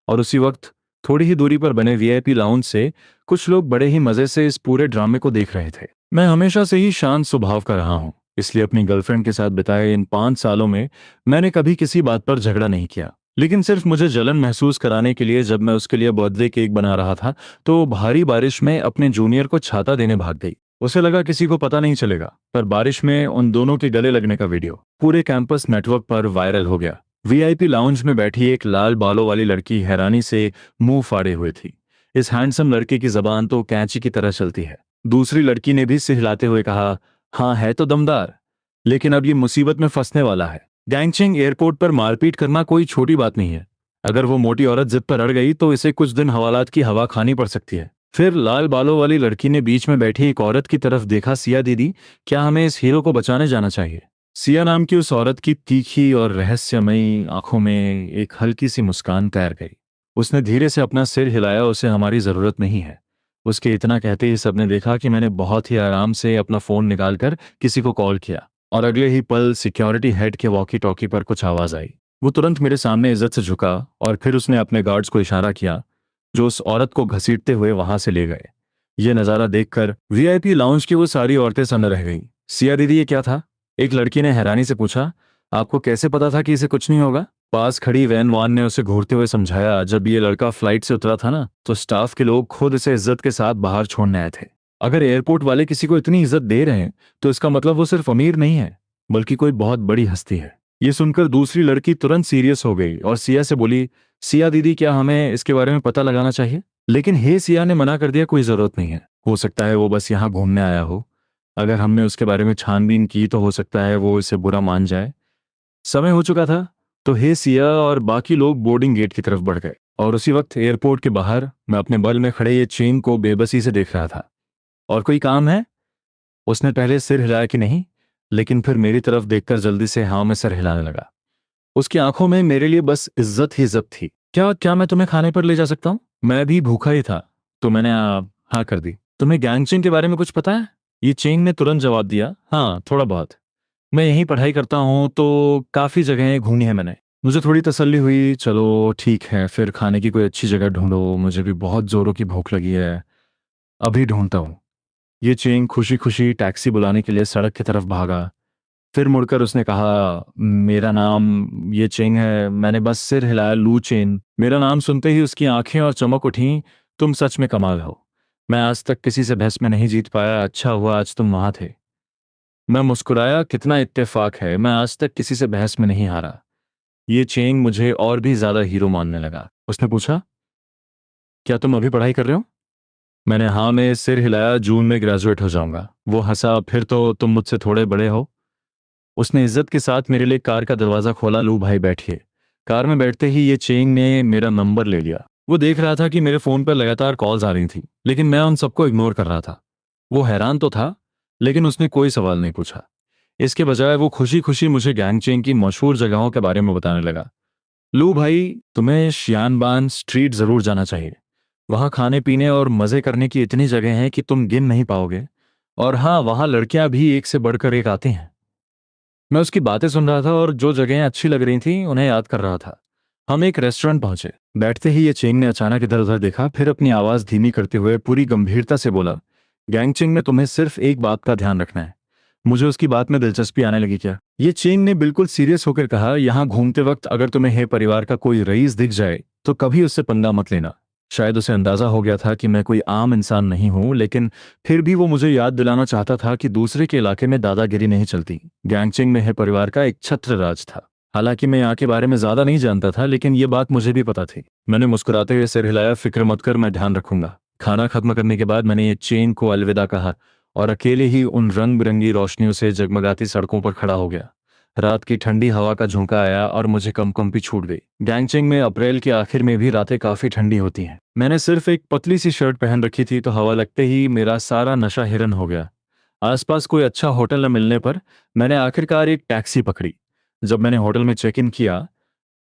और उसी वक्त थोड़ी ही दूरी पर बने वीआईपी लाउंज से कुछ लोग बड़े ही मजे से इस पूरे ड्रामे को देख रहे थे। मैं हमेशा से ही शांत स्वभाव का रहा हूं, इसलिए अपनी गर्लफ्रेंड के साथ बिताए इन 5 सालों में मैंने कभी किसी बात पर झगड़ा नहीं किया। लेकिन सिर्फ मुझे जलन महसूस कराने के लिए जब मैं उसके लिए बर्थडे केक बना रहा था तो भारी बारिश में अपने जूनियर को छाता देने भाग गई। उसे लगा किसी को पता नहीं चलेगा, पर बारिश में उन दोनों के गले लगने का वीडियो पूरे कैंपस नेटवर्क पर वायरल हो गया। वीआईपी लाउंज में बैठी एक लाल बालों वाली लड़की हैरानी से मुंह फाड़े हुए थी। इस हैंडसम लड़के की जबान तो कैंची की तरह चलती है। दूसरी लड़की ने भी सिहलाते हुए कहा, हाँ है तो दमदार, लेकिन अब ये मुसीबत में फंसने वाला है। गैंगचिंग एयरपोर्ट पर मारपीट करना कोई छोटी बात नहीं है। अगर वो मोटी औरत जिद पर अड़ गई तो इसे कुछ दिन हवालात की हवा खानी पड़ सकती है। फिर लाल बालों वाली लड़की ने बीच में बैठी एक औरत की तरफ देखा, सिया दीदी, क्या हमें इस हीरो को बचाने जाना चाहिए? सिया नाम की उस औरत की तीखी और रहस्यमयी आंखों में एक हल्की सी मुस्कान तैर गई। उसने धीरे से अपना सिर हिलाया, उसे हमारी जरूरत नहीं है। उसके इतना कहते ही सबने देखा कि मैंने बहुत ही आराम से अपना फोन निकालकर किसी को कॉल किया, और अगले ही पल सिक्योरिटी हेड के वॉकी टॉकी पर कुछ आवाज आई। वो तुरंत मेरे सामने इज्जत से झुका और फिर उसने अपने गार्ड्स को इशारा किया, जो उस औरत को घसीटते हुए वहां से ले गए। ये नजारा देखकर वीआईपी लाउंज की वो सारी औरतें सन्न रह गईं। सिया दीदी, ये क्या था? एक लड़की ने हैरानी से पूछा। आपको कैसे पता था कि इसे कुछ नहीं होगा? पास खड़ी वैन वान ने उसे घूरते हुए समझाया, जब ये लड़का फ्लाइट से उतरा था ना, तो स्टाफ के लोग खुद इसे इज्जत के साथ बाहर छोड़ने आए थे। अगर एयरपोर्ट वाले किसी को इतनी इज्जत दे रहे हैं तो इसका मतलब वो सिर्फ अमीर नहीं है, बल्कि कोई बहुत बड़ी हस्ती है। ये सुनकर दूसरी लड़की तुरंत सीरियस हो गई और सिया से बोली, सिया दीदी, क्या हमें इसके बारे में पता लगाना चाहिए? लेकिन हे सिया ने मना कर दिया, कोई जरूरत नहीं है। हो सकता है वो बस यहाँ घूमने आया हो। अगर हमने उसके बारे में छानबीन की तो हो सकता है वो इसे बुरा मान जाए। समय हो चुका था, तो हे सिया और बाकी लोग बोर्डिंग गेट की तरफ बढ़ गए, और उसी वक्त एयरपोर्ट के बाहर मैं अपने बगल में खड़े ये चेन को बेबसी से देख रहा था। और कोई काम है? उसने पहले सिर हिलाया कि नहीं, लेकिन फिर मेरी तरफ देखकर जल्दी से हाँ में सिर हिलाने लगा। उसकी आंखों में मेरे लिए बस इज्जत ही इज्जत थी। क्या क्या मैं तुम्हें खाने पर ले जा सकता हूँ? मैं भी भूखा ही था, तो मैंने हाँ कर दी। तुम्हें गैंगचिंग के बारे में कुछ पता है? ये चेंग ने तुरंत जवाब दिया, हाँ थोड़ा बहुत। मैं यहीं पढ़ाई करता हूँ, तो काफ़ी जगहें घूमी है मैंने। मुझे थोड़ी तसल्ली हुई। चलो ठीक है, फिर खाने की कोई अच्छी जगह ढूंढो, मुझे भी बहुत जोरों की भूख लगी है। अभी ढूंढता हूँ। ये चेंग खुशी खुशी टैक्सी बुलाने के लिए सड़क की तरफ भागा। फिर मुड़कर उसने कहा, मेरा नाम ये चेंग है। मैंने बस सिर हिलाया, लू चेन। मेरा नाम सुनते ही उसकी आंखें और चमक उठी। तुम सच में कमाल हो। मैं आज तक किसी से बहस में नहीं जीत पाया, अच्छा हुआ आज तुम वहां थे। मैं मुस्कुराया, कितना इत्तेफाक है, मैं आज तक किसी से बहस में नहीं हारा। ये चेंग मुझे और भी ज्यादा हीरो मानने लगा। उसने पूछा, क्या तुम अभी पढ़ाई कर रहे हो? मैंने हाँ में सिर हिलाया, जून में ग्रेजुएट हो जाऊंगा। वो हंसा, फिर तो तुम मुझसे थोड़े बड़े हो। उसने इज्जत के साथ मेरे लिए कार का दरवाजा खोला। लू भाई बैठिए। कार में बैठते ही ये चेंग ने मेरा नंबर ले लिया। वो देख रहा था कि मेरे फोन पर लगातार कॉल्स आ रही थी, लेकिन मैं उन सबको इग्नोर कर रहा था। वो हैरान तो था, लेकिन उसने कोई सवाल नहीं पूछा। इसके बजाय वो खुशी खुशी मुझे गैंगचेंग की मशहूर जगहों के बारे में बताने लगा। लू भाई, तुम्हें शियानबान स्ट्रीट जरूर जाना चाहिए। वहां खाने पीने और मजे करने की इतनी जगह हैं कि तुम गिन नहीं पाओगे। और हाँ, वहां लड़कियां भी एक से बढ़कर एक आती हैं। मैं उसकी बातें सुन रहा था और जो जगहें अच्छी लग रही थी उन्हें याद कर रहा था। हम एक रेस्टोरेंट पहुंचे। बैठते ही ये चेंग ने अचानक इधर उधर देखा, फिर अपनी आवाज धीमी करते हुए पूरी गंभीरता से बोला, गैंगचेंग में तुम्हें सिर्फ एक बात का ध्यान रखना है। मुझे उसकी बात में दिलचस्पी आने लगी। क्या? ये चेंग ने बिल्कुल सीरियस होकर कहा, यहाँ घूमते वक्त अगर तुम्हें हे परिवार का कोई रईस दिख जाए तो कभी उससे पंगा मत लेना। शायद उसे अंदाजा हो गया था कि मैं कोई आम इंसान नहीं हूं, लेकिन फिर भी वो मुझे याद दिलाना चाहता था कि दूसरे के इलाके में दादागिरी नहीं चलती। गैंगचिंग में हे परिवार का एक छत्र राज था। हालांकि मैं यहाँ के बारे में ज्यादा नहीं जानता था, लेकिन ये बात मुझे भी पता थी। मैंने मुस्कुराते हुए सिर हिलाया, फिक्र मत कर, मैं ध्यान रखूंगा। खाना खत्म करने के बाद मैंने ये चेन को अलविदा कहा और अकेले ही उन रंग बिरंगी रोशनियों से जगमगाती सड़कों पर खड़ा हो गया। रात की ठंडी हवा का झोंका आया और मुझे कंपकंपी छूट गई। गैंगचेंग में अप्रैल के आखिर में भी रातें काफी ठंडी होती हैं। मैंने सिर्फ एक पतली सी शर्ट पहन रखी थी, तो हवा लगते ही मेरा सारा नशा हिरन हो गया। आसपास कोई अच्छा होटल न मिलने पर मैंने आखिरकार एक टैक्सी पकड़ी। जब मैंने होटल में चेक इन किया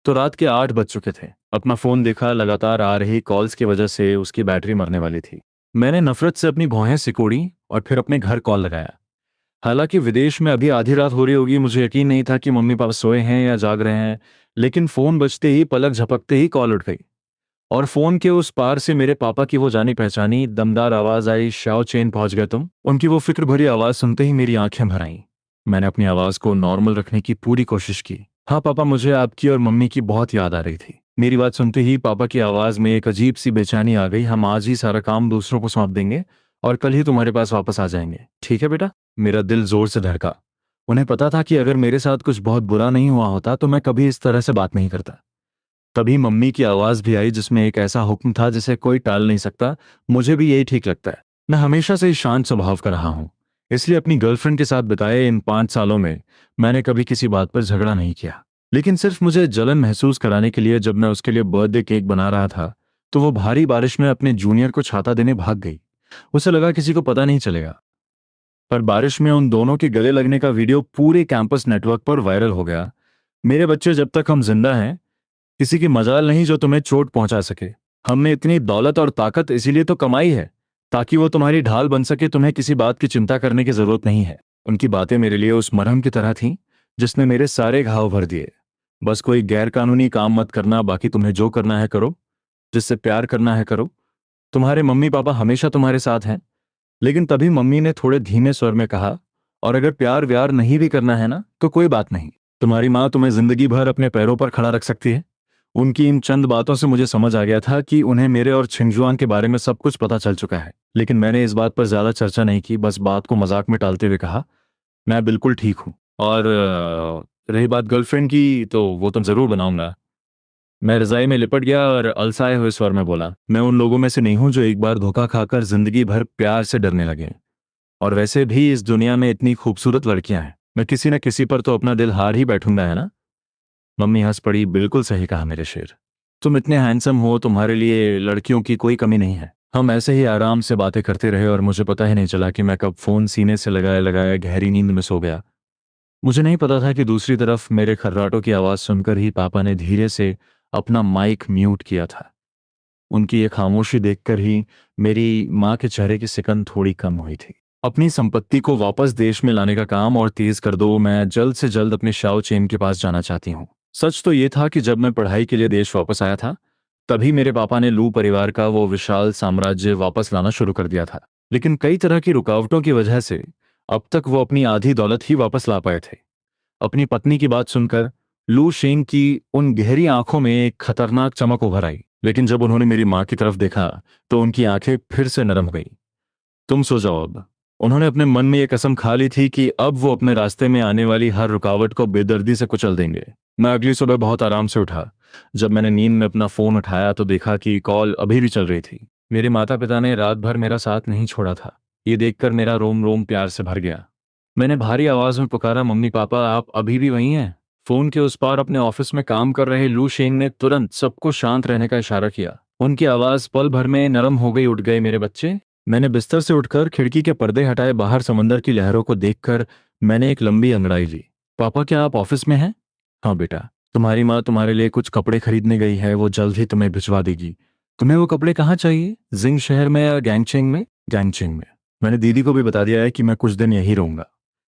तो रात के 8 बज चुके थे। अपना फोन देखा, लगातार आ रही कॉल्स की वजह से उसकी बैटरी मरने वाली थी। मैंने नफरत से अपनी भौहें सिकोड़ी और फिर अपने घर कॉल लगाया। हालांकि विदेश में अभी आधी रात हो रही होगी, मुझे यकीन नहीं था कि मम्मी पापा सोए हैं या जाग रहे हैं। लेकिन फोन बजते ही, पलक झपकते ही कॉल उठ गई, और फोन के उस पार से मेरे पापा की वो जानी पहचानी दमदार आवाज आई, शाओ चेन, पहुंच गए तुम? उनकी वो फिक्र भरी आवाज सुनते ही मेरी आंखें भर आईं। मैंने अपनी आवाज को नॉर्मल रखने की पूरी कोशिश की। हाँ पापा, मुझे आपकी और मम्मी की बहुत याद आ रही थी। मेरी बात सुनते ही पापा की आवाज में एक अजीब सी बेचैनी आ गई। हम आज ही सारा काम दूसरों को सौंप देंगे और कल ही तुम्हारे पास वापस आ जाएंगे, ठीक है बेटा? मेरा दिल जोर से धड़का। उन्हें पता था कि अगर मेरे साथ कुछ बहुत बुरा नहीं हुआ होता तो मैं कभी इस तरह से बात नहीं करता। तभी मम्मी की आवाज भी आई, जिसमें एक ऐसा हुक्म था जिसे कोई टाल नहीं सकता। मुझे भी यही ठीक लगता है। मैं हमेशा से ही शांत स्वभाव का रहा हूं, इसलिए अपनी गर्लफ्रेंड के साथ बिताए इन 5 सालों में मैंने कभी किसी बात पर झगड़ा नहीं किया। लेकिन सिर्फ मुझे जलन महसूस कराने के लिए, जब मैं उसके लिए बर्थडे केक बना रहा था तो वो भारी बारिश में अपने जूनियर को छाता देने भाग गई। उसे लगा किसी को पता नहीं चलेगा। पर बारिश में उन दोनों के गले लगने का वीडियो पूरे कैंपस नेटवर्क पर वायरल हो गया। मेरे बच्चे, जब तक हम जिंदा हैं, किसी की मजाल नहीं जो तुम्हें चोट पहुंचा सके। हमने इतनी दौलत और ताकत इसीलिए तो कमाई है, ताकि वो तुम्हारी ढाल बन सके। तुम्हें किसी बात की चिंता करने की जरूरत नहीं है। उनकी बातें मेरे लिए उस मरहम की तरह थीं जिसने मेरे सारे घाव भर दिए। बस कोई गैर कानूनी काम मत करना, बाकी तुम्हें जो करना है करो, जिससे प्यार करना है करो। तुम्हारे मम्मी पापा हमेशा तुम्हारे साथ हैं। लेकिन तभी मम्मी ने थोड़े धीमे स्वर में कहा, और अगर प्यार व्यार नहीं भी करना है ना, तो कोई बात नहीं। तुम्हारी माँ तुम्हें जिंदगी भर अपने पैरों पर खड़ा रख सकती है। उनकी इन चंद बातों से मुझे समझ आ गया था कि उन्हें मेरे और छिंगजुआन के बारे में सब कुछ पता चल चुका है। लेकिन मैंने इस बात पर ज्यादा चर्चा नहीं की, बस बात को मजाक में टालते हुए कहा, मैं बिल्कुल ठीक हूँ। और रही बात गर्लफ्रेंड की, तो वो तो जरूर बनाऊंगा। मैं रजाई में लिपट गया और अलसाए हुए स्वर में बोला, मैं उन लोगों में से नहीं हूं जो एक बार धोखा खाकर जिंदगी भर प्यार से डरने लगे। और वैसे भी इस दुनिया में इतनी खूबसूरत लड़कियां हैं, मैं किसी न किसी पर तो अपना दिल हार ही बैठूंगा, है ना। मम्मी हंस पड़ी, बिल्कुल सही कहा मेरे शेर। तुम इतने हैंडसम हो, तुम्हारे लिए लड़कियों की कोई कमी नहीं है। हम ऐसे ही आराम से बातें करते रहे और मुझे पता ही नहीं चला कि मैं कब फोन सीने से लगाए लगाए गहरी नींद में सो गया। मुझे नहीं पता था कि दूसरी तरफ मेरे खर्राटों की आवाज़ सुनकर ही पापा ने धीरे से अपना माइक म्यूट किया था। उनकी ये खामोशी देखकर ही मेरी माँ के चेहरे की सिकन थोड़ी कम हुई थी। अपनी संपत्ति को वापस देश में लाने का काम और तेज कर दो। मैं जल्द से जल्द अपने शाओ चेन के पास जाना चाहती हूँ। सच तो ये था कि जब मैं पढ़ाई के लिए देश वापस आया था, तभी मेरे पापा ने लू परिवार का वो विशाल साम्राज्य वापस लाना शुरू कर दिया था। लेकिन कई तरह की रुकावटों की वजह से अब तक वो अपनी आधी दौलत ही वापस ला पाए थे। अपनी पत्नी की बात सुनकर लू शेंग की उन गहरी आंखों में एक खतरनाक चमक उभर आई। लेकिन जब उन्होंने मेरी माँ की तरफ देखा, तो उनकी आंखें फिर से नरम हो गई। तुम सो जाओ अब। उन्होंने अपने मन में यह कसम खा ली थी कि अब वो अपने रास्ते में आने वाली हर रुकावट को बेदर्दी से कुचल देंगे। मैं अगली सुबह बहुत आराम से उठा। जब मैंने नींद में अपना फोन उठाया तो देखा कि कॉल अभी भी चल रही थी। मेरे माता पिता ने रात भर मेरा साथ नहीं छोड़ा था। ये देखकर मेरा रोम रोम प्यार से भर गया। मैंने भारी आवाज में पुकारा, मम्मी पापा आप अभी भी वहीं हैं। फोन के उस पार अपने ऑफिस में काम कर रहे लू शेंग ने तुरंत सबको शांत रहने का इशारा किया। उनकी आवाज पल भर में नरम हो गई। उठ गए मेरे बच्चे। मैंने बिस्तर से उठकर खिड़की के पर्दे हटाए। बाहर समंदर की लहरों को देखकर मैंने एक लंबी अंगड़ाई ली। पापा क्या आप ऑफिस में हैं? हाँ बेटा, तुम्हारी माँ तुम्हारे लिए कुछ कपड़े खरीदने गई है, वो जल्द ही तुम्हें भिजवा देगी। तुम्हें वो कपड़े कहाँ चाहिए? जिंग शहर में या गैंगचेंग में? गैंगचेंग में। मैंने दीदी को भी बता दिया है कि मैं कुछ दिन यहीं रहूंगा।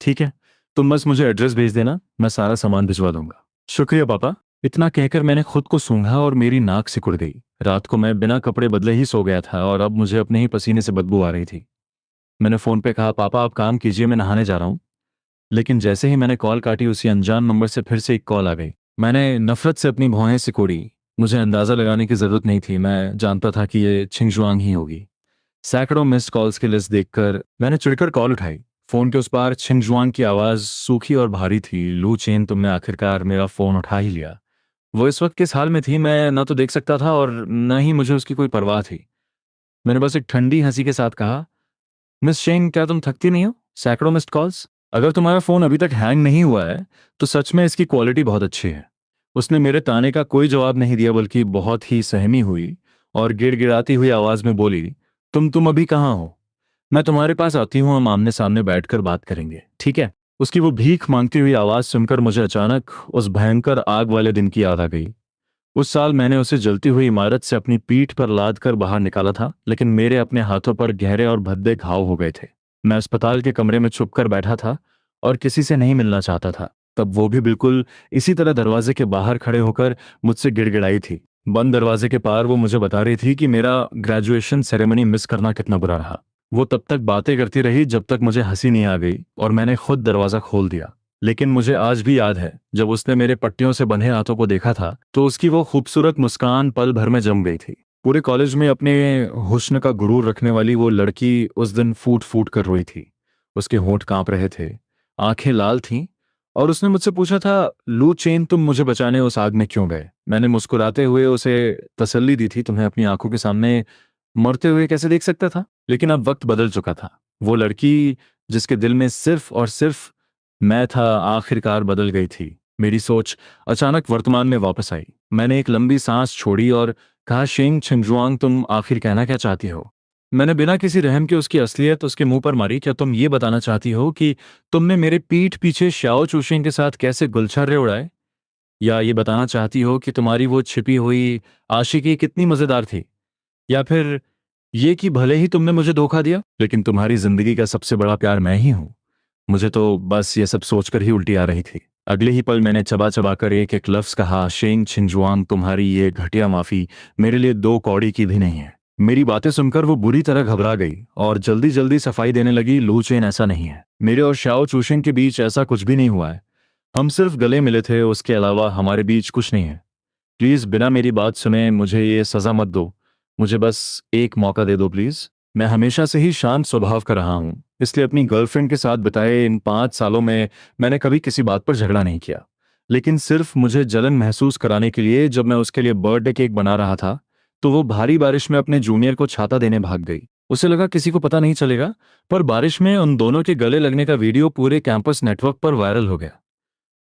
ठीक है, तुम बस मुझे एड्रेस भेज देना, मैं सारा सामान भिजवा दूंगा। शुक्रिया पापा। इतना कहकर मैंने खुद को सूंघा और मेरी नाक सिकुड़ गई। रात को मैं बिना कपड़े बदले ही सो गया था और अब मुझे अपने ही पसीने से बदबू आ रही थी। मैंने फोन पे कहा, पापा आप काम कीजिए, मैं नहाने जा रहा हूँ। लेकिन जैसे ही मैंने कॉल काटी, उसी अनजान नंबर से फिर से एक कॉल आ गई। मैंने नफरत से अपनी भौहें सिकोड़ी। मुझे अंदाजा लगाने की जरूरत नहीं थी, मैं जानता था कि ये छिंगजुआंग ही होगी। सैकड़ों मिस्ड कॉल्स की लिस्ट देखकर मैंने चिढ़कर कॉल उठाई। फोन के उस पार छिंगजुआंग की आवाज सूखी और भारी थी। लू चेन, तुमने आखिरकार मेरा फोन उठा ही लिया। वो इस वक्त किस हाल में थी मैं ना तो देख सकता था और न ही मुझे उसकी कोई परवाह थी। मैंने बस एक ठंडी हंसी के साथ कहा, मिस शेन क्या तुम थकती नहीं हो? सैकड़ों मिस्ड कॉल्स। अगर तुम्हारा फोन अभी तक हैंग नहीं हुआ है तो सच में इसकी क्वालिटी बहुत अच्छी है। उसने मेरे ताने का कोई जवाब नहीं दिया, बल्कि बहुत ही सहमी हुई और गिड़गिड़ाती हुई आवाज में बोली, तुम अभी कहाँ हो? मैं तुम्हारे पास आती हूँ, हम आमने सामने बैठकर बात करेंगे, ठीक है? उसकी वो भीख मांगती हुई आवाज सुनकर मुझे अचानक उस भयंकर आग वाले दिन की याद आ गई। उस साल मैंने उसे जलती हुई इमारत से अपनी पीठ पर लाद कर बाहर निकाला था, लेकिन मेरे अपने हाथों पर गहरे और भद्दे घाव हो गए थे। मैं अस्पताल के कमरे में छुपकर बैठा था और किसी से नहीं मिलना चाहता था। तब वो भी बिल्कुल इसी तरह दरवाजे के बाहर खड़े होकर मुझसे गिड़गिड़ाई थी। बंद दरवाजे के पार वो मुझे बता रही थी कि मेरा ग्रेजुएशन सेरेमनी मिस करना कितना बुरा रहा। वो तब तक बातें करती रही जब तक मुझे हंसी नहीं आ गई और मैंने खुद दरवाजा खोल दिया। लेकिन मुझे आज भी याद है, जब उसने मेरे पट्टियों से बंधे हाथों को देखा था तो उसकी वो खूबसूरत मुस्कान पल भर में जम गई थी। पूरे कॉलेज में अपने हुस्न का गुरूर रखने वाली वो लड़की उस दिन फूट फूट कर रोई थी। उसके होंठ कांप रहे थे, आंखें लाल थीं, और उसने मुझसे पूछा था, लू चेन तुम मुझे बचाने उस आग में क्यों गए? मैंने मुस्कुराते हुए उसे तसल्ली दी थी, तुम्हें अपनी आंखों के सामने मरते हुए कैसे देख सकता था? लेकिन अब वक्त बदल चुका था। वो लड़की जिसके दिल में सिर्फ और सिर्फ मैं था, आखिरकार बदल गई थी। मेरी सोच अचानक वर्तमान में वापस आई। मैंने एक लंबी सांस छोड़ी और कहा, शेंग छिंगजुआंग तुम आखिर कहना क्या चाहती हो? मैंने बिना किसी रहम के उसकी असलियत उसके मुंह पर मारी। क्या तुम ये बताना चाहती हो कि तुमने मेरे पीठ पीछे श्याओ चूशिंग के साथ कैसे गुलछर्रे उड़ाए? या ये बताना चाहती हो कि तुम्हारी वो छिपी हुई आशिकी कितनी मजेदार थी? या फिर ये कि भले ही तुमने मुझे धोखा दिया, लेकिन तुम्हारी जिंदगी का सबसे बड़ा प्यार मैं ही हूं। मुझे तो बस ये सब सोचकर ही उल्टी आ रही थी। अगले ही पल मैंने चबा चबा कर एक एक लफ्ज कहा, शेंग छिंजुआंग, तुम्हारी ये घटिया माफी मेरे लिए दो कौड़ी की भी नहीं है। मेरी बातें सुनकर वो बुरी तरह घबरा गई और जल्दी जल्दी सफाई देने लगी। लू चेन, ऐसा नहीं है। मेरे और शाओ चूशिंग के बीच ऐसा कुछ भी नहीं हुआ है। हम सिर्फ गले मिले थे, उसके अलावा हमारे बीच कुछ नहीं है। प्लीज बिना मेरी बात सुने मुझे ये सजा मत दो। मुझे बस एक मौका दे दो प्लीज। मैं हमेशा से ही शांत स्वभाव का रहा हूँ, इसलिए अपनी गर्लफ्रेंड के साथ बिताए इन 5 सालों में मैंने कभी किसी बात पर झगड़ा नहीं किया। लेकिन सिर्फ मुझे जलन महसूस कराने के लिए जब मैं उसके लिए बर्थडे केक बना रहा था तो वो भारी बारिश में अपने जूनियर को छाता देने भाग गई। उसे लगा किसी को पता नहीं चलेगा, पर बारिश में उन दोनों के गले लगने का वीडियो पूरे कैंपस नेटवर्क पर वायरल हो गया।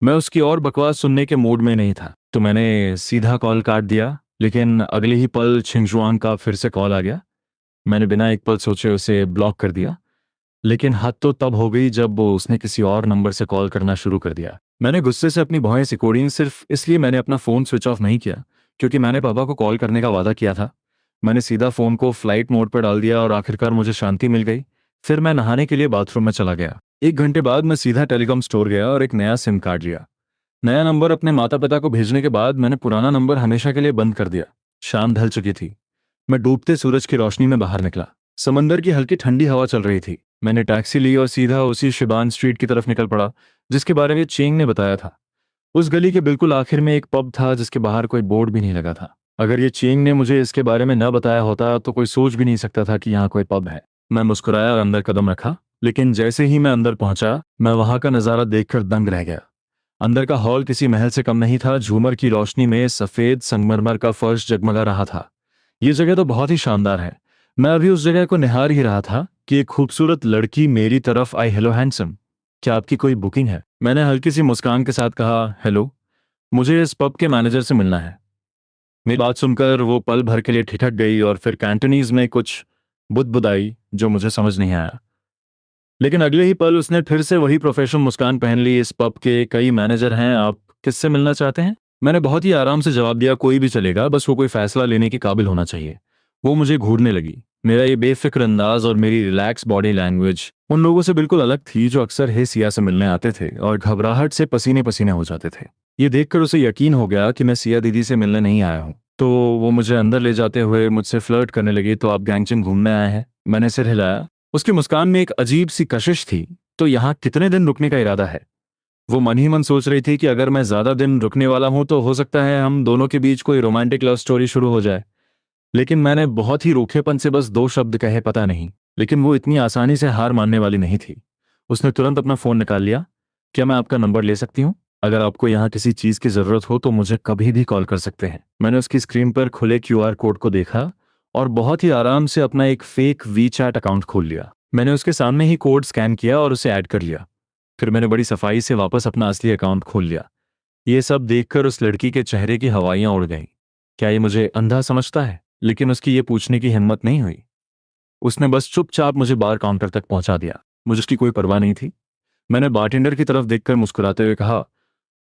मैं उसकी और बकवास सुनने के मूड में नहीं था, तो मैंने सीधा कॉल काट दिया। लेकिन अगले ही पल छिंगजुआंग का फिर से कॉल आ गया। मैंने बिना एक पल सोचे उसे ब्लॉक कर दिया। लेकिन हद तो तब हो गई जब वो उसने किसी और नंबर से कॉल करना शुरू कर दिया। मैंने गुस्से से अपनी भौहें सिकोड़ी। सिर्फ इसलिए मैंने अपना फ़ोन स्विच ऑफ नहीं किया क्योंकि मैंने पापा को कॉल करने का वादा किया था। मैंने सीधा फ़ोन को फ्लाइट मोड पर डाल दिया और आखिरकार मुझे शांति मिल गई। फिर मैं नहाने के लिए बाथरूम में चला गया। 1 घंटे बाद मैं सीधा टेलीकॉम स्टोर गया और एक नया सिम कार्ड लिया। नया नंबर अपने माता पिता को भेजने के बाद मैंने पुराना नंबर हमेशा के लिए बंद कर दिया। शाम ढल चुकी थी। मैं डूबते सूरज की रोशनी में बाहर निकला। समंदर की हल्की ठंडी हवा चल रही थी। मैंने टैक्सी ली और सीधा उसी शिबान स्ट्रीट की तरफ निकल पड़ा जिसके बारे में चेंग ने बताया था। उस गली के बिल्कुल आखिर में एक पब था जिसके बाहर कोई बोर्ड भी नहीं लगा था। अगर ये चेंग ने मुझे इसके बारे में न बताया होता तो कोई सोच भी नहीं सकता था कि यहाँ कोई पब है। मैं मुस्कुराया और अंदर कदम रखा, लेकिन जैसे ही मैं अंदर पहुंचा मैं वहां का नजारा देखकर दंग रह गया। अंदर का हॉल किसी महल से कम नहीं था। झूमर की रोशनी में सफेद संगमरमर का फर्श जगमगा रहा था। ये जगह तो बहुत ही शानदार है। मैं अभी उस जगह को निहार ही रहा था कि एक खूबसूरत लड़की मेरी तरफ आई। हेलो हैंडसम, क्या आपकी कोई बुकिंग है? मैंने हल्की सी मुस्कान के साथ कहा, हेलो, मुझे इस पब के मैनेजर से मिलना है। मेरी बात सुनकर वो पल भर के लिए ठिठक गई और फिर कैंटोनीज में कुछ बुदबुदाई जो मुझे समझ नहीं आया। लेकिन अगले ही पल उसने फिर से वही प्रोफेशनल मुस्कान पहन ली। इस पब के कई मैनेजर हैं, आप किससे मिलना चाहते हैं? मैंने बहुत ही आराम से जवाब दिया, कोई भी चलेगा, बस वो कोई फैसला लेने के काबिल होना चाहिए। वो मुझे घूरने लगी। मेरा ये बेफिक्र अंदाज और मेरी रिलैक्स बॉडी लैंग्वेज उन लोगों से बिल्कुल अलग थी जो अक्सर हे सिया से मिलने आते थे और घबराहट से पसीने पसीने हो जाते थे। ये देखकर उसे यकीन हो गया कि मैं सिया दीदी से मिलने नहीं आया हूँ, तो वो मुझे अंदर ले जाते हुए मुझसे फ्लर्ट करने लगी। तो आप गैंगचन घूमने आए हैं? मैंने सिर हिलाया। उसकी मुस्कान में एक अजीब सी कशिश थी। तो यहाँ कितने दिन रुकने का इरादा है? वो मन ही मन सोच रही थी कि अगर मैं ज्यादा दिन रुकने वाला हूं तो हो सकता है हम दोनों के बीच कोई रोमांटिक लव स्टोरी शुरू हो जाए। लेकिन मैंने बहुत ही रूखेपन से बस 2 शब्द कहे, पता नहीं। लेकिन वो इतनी आसानी से हार मानने वाली नहीं थी। उसने तुरंत अपना फोन निकाल लिया। क्या मैं आपका नंबर ले सकती हूँ? अगर आपको यहाँ किसी चीज की जरूरत हो तो मुझे कभी भी कॉल कर सकते हैं। मैंने उसकी स्क्रीन पर खुले क्यूआर कोड को देखा और बहुत ही आराम से अपना एक फेक वी चैट अकाउंट खोल लिया। मैंने उसके सामने ही कोड स्कैन किया और उसे ऐड कर लिया। फिर मैंने बड़ी सफाई से वापस अपना असली अकाउंट खोल लिया। ये सब देखकर उस लड़की के चेहरे की हवाइयां उड़ गईं। क्या ये मुझे अंधा समझता है? लेकिन उसकी ये पूछने की हिम्मत नहीं हुई। उसने बस चुपचाप मुझे बार काउंटर तक पहुंचा दिया। मुझे उसकी कोई परवाह नहीं थी। मैंने बारटेंडर की तरफ देखकर मुस्कुराते हुए कहा,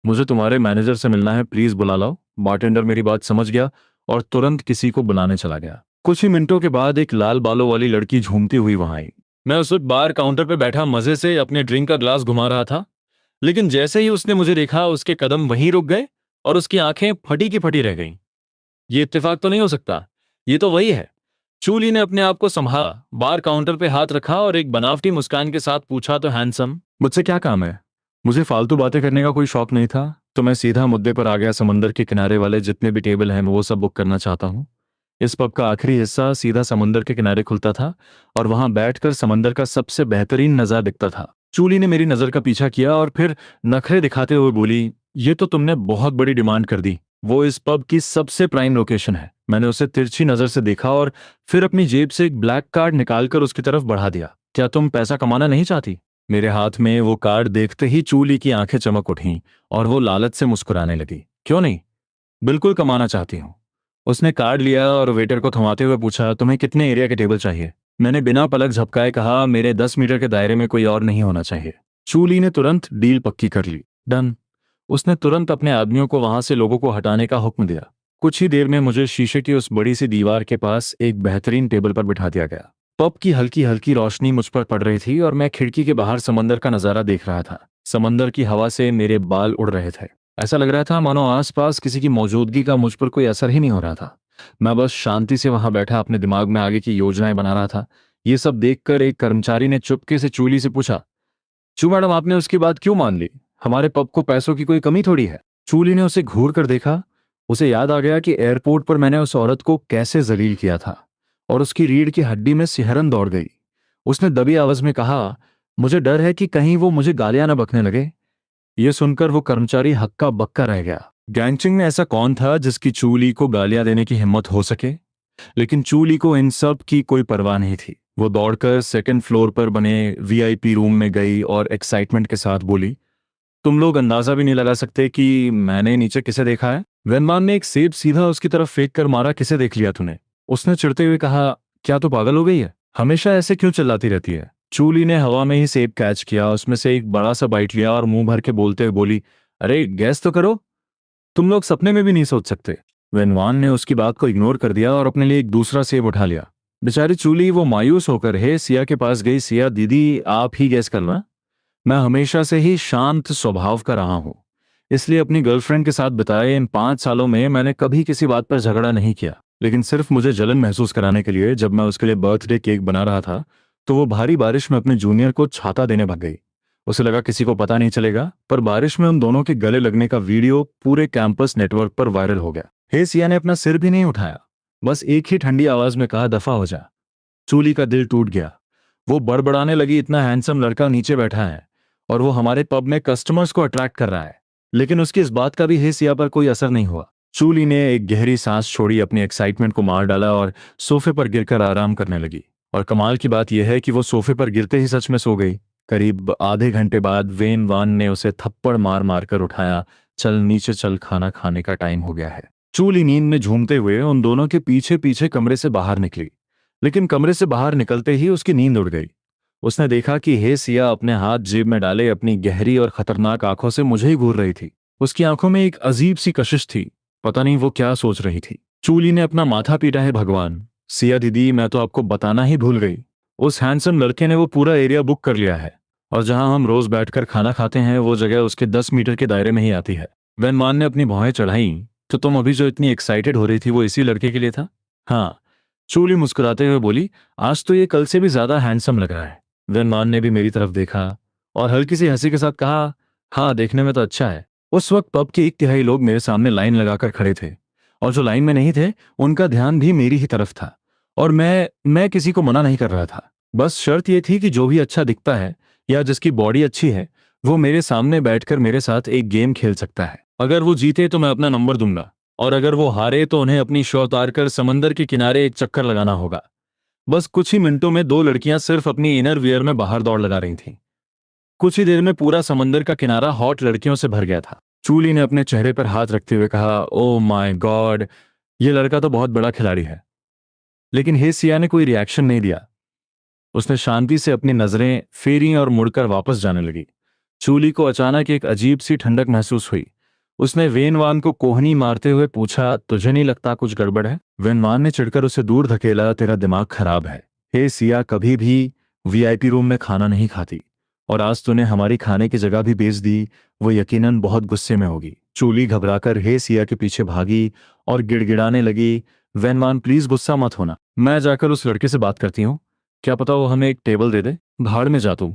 मुझे तुम्हारे मैनेजर से मिलना है, प्लीज बुला लाओ। बारटेंडर मेरी बात समझ गया और तुरंत किसी को बुलाने चला गया। कुछ ही मिनटों के बाद एक लाल बालों वाली लड़की झूमती हुई वहां आई। मैं उस वक्त बार काउंटर पर बैठा मजे से अपने ड्रिंक का ग्लास घुमा रहा था। लेकिन जैसे ही उसने मुझे देखा उसके कदम वहीं रुक गए और उसकी आंखें फटी की फटी रह गईं। ये इत्तेफाक तो नहीं हो सकता, ये तो वही है। चूली ने अपने आप को संभाला, बार काउंटर पे हाथ रखा और एक बनावटी मुस्कान के साथ पूछा, तो हैंडसम, मुझसे क्या काम है? मुझे फालतू बातें करने का कोई शौक नहीं था, तो मैं सीधा मुद्दे पर आ गया। समंदर के किनारे वाले जितने भी टेबल हैं वो सब बुक करना चाहता हूँ। इस पब का आखिरी हिस्सा सीधा समुंदर के किनारे खुलता था और वहां बैठकर समंदर का सबसे बेहतरीन नजारा दिखता था। चूली ने मेरी नजर का पीछा किया और फिर नखरे दिखाते हुए बोली, ये तो तुमने बहुत बड़ी डिमांड कर दी। वो इस पब की सबसे प्राइम लोकेशन है। मैंने उसे तिरछी नजर से देखा और फिर अपनी जेब से एक ब्लैक कार्ड निकालकर उसकी तरफ बढ़ा दिया। क्या तुम पैसा कमाना नहीं चाहती? मेरे हाथ में वो कार्ड देखते ही चूली की आंखें चमक उठीं और वो लालच से मुस्कुराने लगी। क्यों नहीं, बिल्कुल कमाना चाहती हूँ। उसने कार्ड लिया और वेटर को थमाते हुए पूछा, तुम्हें कितने एरिया के टेबल चाहिए? मैंने बिना पलक झपकाए कहा, मेरे 10 मीटर के दायरे में कोई और नहीं होना चाहिए। चूली ने तुरंत डील पक्की कर ली। डन। उसने तुरंत अपने आदमियों को वहां से लोगों को हटाने का हुक्म दिया। कुछ ही देर में मुझे शीशे की उस बड़ी सी दीवार के पास एक बेहतरीन टेबल पर बिठा दिया गया। पब की हल्की हल्की रोशनी मुझ पर पड़ रही थी और मैं खिड़की के बाहर समंदर का नजारा देख रहा था। समंदर की हवा से मेरे बाल उड़ रहे थे। ऐसा लग रहा था मानो आसपास किसी की मौजूदगी का मुझ पर कोई असर ही नहीं हो रहा था। मैं बस शांति से वहां बैठा अपने दिमाग में आगे की योजनाएं बना रहा था। ये सब देखकर एक कर्मचारी ने चुपके से चूली से पूछा, चू मैडम, आपने उसकी बात क्यों मान ली? हमारे पब को पैसों की कोई कमी थोड़ी है। चूली ने उसे घूर कर देखा। उसे याद आ गया कि एयरपोर्ट पर मैंने उस औरत को कैसे जलील किया था और उसकी रीढ़ की हड्डी में सिहरन दौड़ गई। उसने दबी आवाज में कहा, मुझे डर है कि कहीं वो मुझे गालियां न बकने लगे। यह सुनकर वो कर्मचारी हक्का बक्का रह गया। गैंगचिंग में ऐसा कौन था जिसकी चूली को गालियां देने की हिम्मत हो सके? लेकिन चूली को इन सब की कोई परवाह नहीं थी। वो दौड़कर सेकंड फ्लोर पर बने वीआईपी रूम में गई और एक्साइटमेंट के साथ बोली, तुम लोग अंदाजा भी नहीं लगा सकते कि मैंने नीचे किसे देखा है। वेनमान ने एक सेब सीधा उसकी तरफ फेंक कर मारा, किसे देख लिया तूने? उसने चिढ़ते हुए कहा, क्या तू पागल हो गई है? हमेशा ऐसे क्यों चिल्लाती रहती है? चूली ने हवा में ही सेब कैच किया, उसमें से एक बड़ा सा बाइट लिया और मुंह भर के बोलते हुए बोली, अरे गैस तो करो, तुम लोग सपने में भी नहीं सोच सकते। वेनवान ने उसकी बात को इग्नोर कर दिया और अपने लिए एक दूसरा सेब उठा लिया। बेचारी चूली वो मायूस होकर हे सिया के पास गई। सिया दीदी, आप ही गैस करना। मैं हमेशा से ही शांत स्वभाव का रहा हूं, इसलिए अपनी गर्लफ्रेंड के साथ बिताए इन 5 सालों में मैंने कभी किसी बात पर झगड़ा नहीं किया। लेकिन सिर्फ मुझे जलन महसूस कराने के लिए जब मैं उसके लिए बर्थडे केक बना रहा था तो वो भारी बारिश में अपने जूनियर को छाता देने भाग गई। उसे लगा किसी को पता नहीं चलेगा, पर बारिश में उन दोनों के गले लगने का वीडियो पूरे कैंपस नेटवर्क पर वायरल हो गया। हे सिया ने अपना सिर भी नहीं उठाया, बस एक ही ठंडी आवाज में कहा, दफा हो जा। चूली का दिल टूट गया। वो बड़बड़ाने लगी, इतना हैंडसम लड़का नीचे बैठा है और वो हमारे पब में कस्टमर्स को अट्रैक्ट कर रहा है। लेकिन उसकी इस बात का भी हे सिया पर कोई असर नहीं हुआ। चूली ने एक गहरी सांस छोड़ी, अपनी एक्साइटमेंट को मार डाला और सोफे पर गिरकर आराम करने लगी। और कमाल की बात यह है कि वो सोफे पर गिरते ही सच में सो गई। करीब आधे घंटे बाद वेन वान ने उसे थप्पड़ मार मार कर उठाया। चल नीचे चल, खाना खाने का टाइम हो गया है। चूली नींद में झूमते हुए उन दोनों के पीछे पीछे कमरे से बाहर निकली, लेकिन कमरे से बाहर निकलते ही उसकी नींद उड़ गई। उसने देखा कि हे सिया अपने हाथ जेब में डाले अपनी गहरी और खतरनाक आंखों से मुझे ही घूर रही थी। उसकी आंखों में एक अजीब सी कशिश थी, पता नहीं वो क्या सोच रही थी। चूली ने अपना माथा पीटा, है भगवान, सिया दीदी मैं तो आपको बताना ही भूल गई। उस हैंडसम लड़के ने वो पूरा एरिया बुक कर लिया है और जहां हम रोज बैठकर खाना खाते हैं वो जगह उसके 10 मीटर के दायरे में ही आती है। वेनमान ने अपनी भौहें चढ़ाई, तो तुम अभी जो इतनी एक्साइटेड हो रही थी वो इसी लड़के के लिए था? हाँ। चूली मुस्कुराते हुए बोली, आज तो ये कल से भी ज्यादा हैंडसम लग रहा है। वेनमान ने भी मेरी तरफ देखा और हल्की सी हंसी के साथ कहा, हाँ देखने में तो अच्छा है। उस वक्त पब के 1/3 लोग मेरे सामने लाइन लगाकर खड़े थे और जो लाइन में नहीं थे उनका ध्यान भी मेरी ही तरफ था। और मैं किसी को मना नहीं कर रहा था, बस शर्त यह थी कि जो भी अच्छा दिखता है या जिसकी बॉडी अच्छी है वो मेरे सामने बैठकर मेरे साथ एक गेम खेल सकता है। अगर वो जीते तो मैं अपना नंबर दूंगा और अगर वो हारे तो उन्हें अपनी शो उतार कर समंदर के किनारे एक चक्कर लगाना होगा। बस कुछ ही मिनटों में 2 लड़कियां सिर्फ अपनी इनर वियर में बाहर दौड़ लगा रही थीं। कुछ ही देर में पूरा समंदर का किनारा हॉट लड़कियों से भर गया था। चूली ने अपने चेहरे पर हाथ रखते हुए कहा, ओ माय गॉड, ये लड़का तो बहुत बड़ा खिलाड़ी है। लेकिन हे सिया ने कोई रिएक्शन नहीं दिया। उसने शांति से अपनी नजरें फेरी और मुड़कर वापस जाने लगी। चूली को अचानक एक अजीब सी ठंडक महसूस हुई। उसने वेनवान को कोहनी मारते हुए पूछा, तुझे नहीं लगता कुछ गड़बड़ है? वेनवान ने चिढ़कर उसे दूर धकेला, तेरा दिमाग खराब है। हे सिया कभी भी वीआईपी रूम में खाना नहीं खाती और आज तूने हमारी खाने की जगह भी बेच दी, वो यकीनन बहुत गुस्से में होगी। चूली घबराकर हे सिया के पीछे भागी और गिड़गिड़ाने लगी, वेनवान प्लीज गुस्सा मत होना, मैं जाकर उस लड़के से बात करती हूँ, क्या पता वो हमें एक टेबल दे दे। भाड़ में जा तू।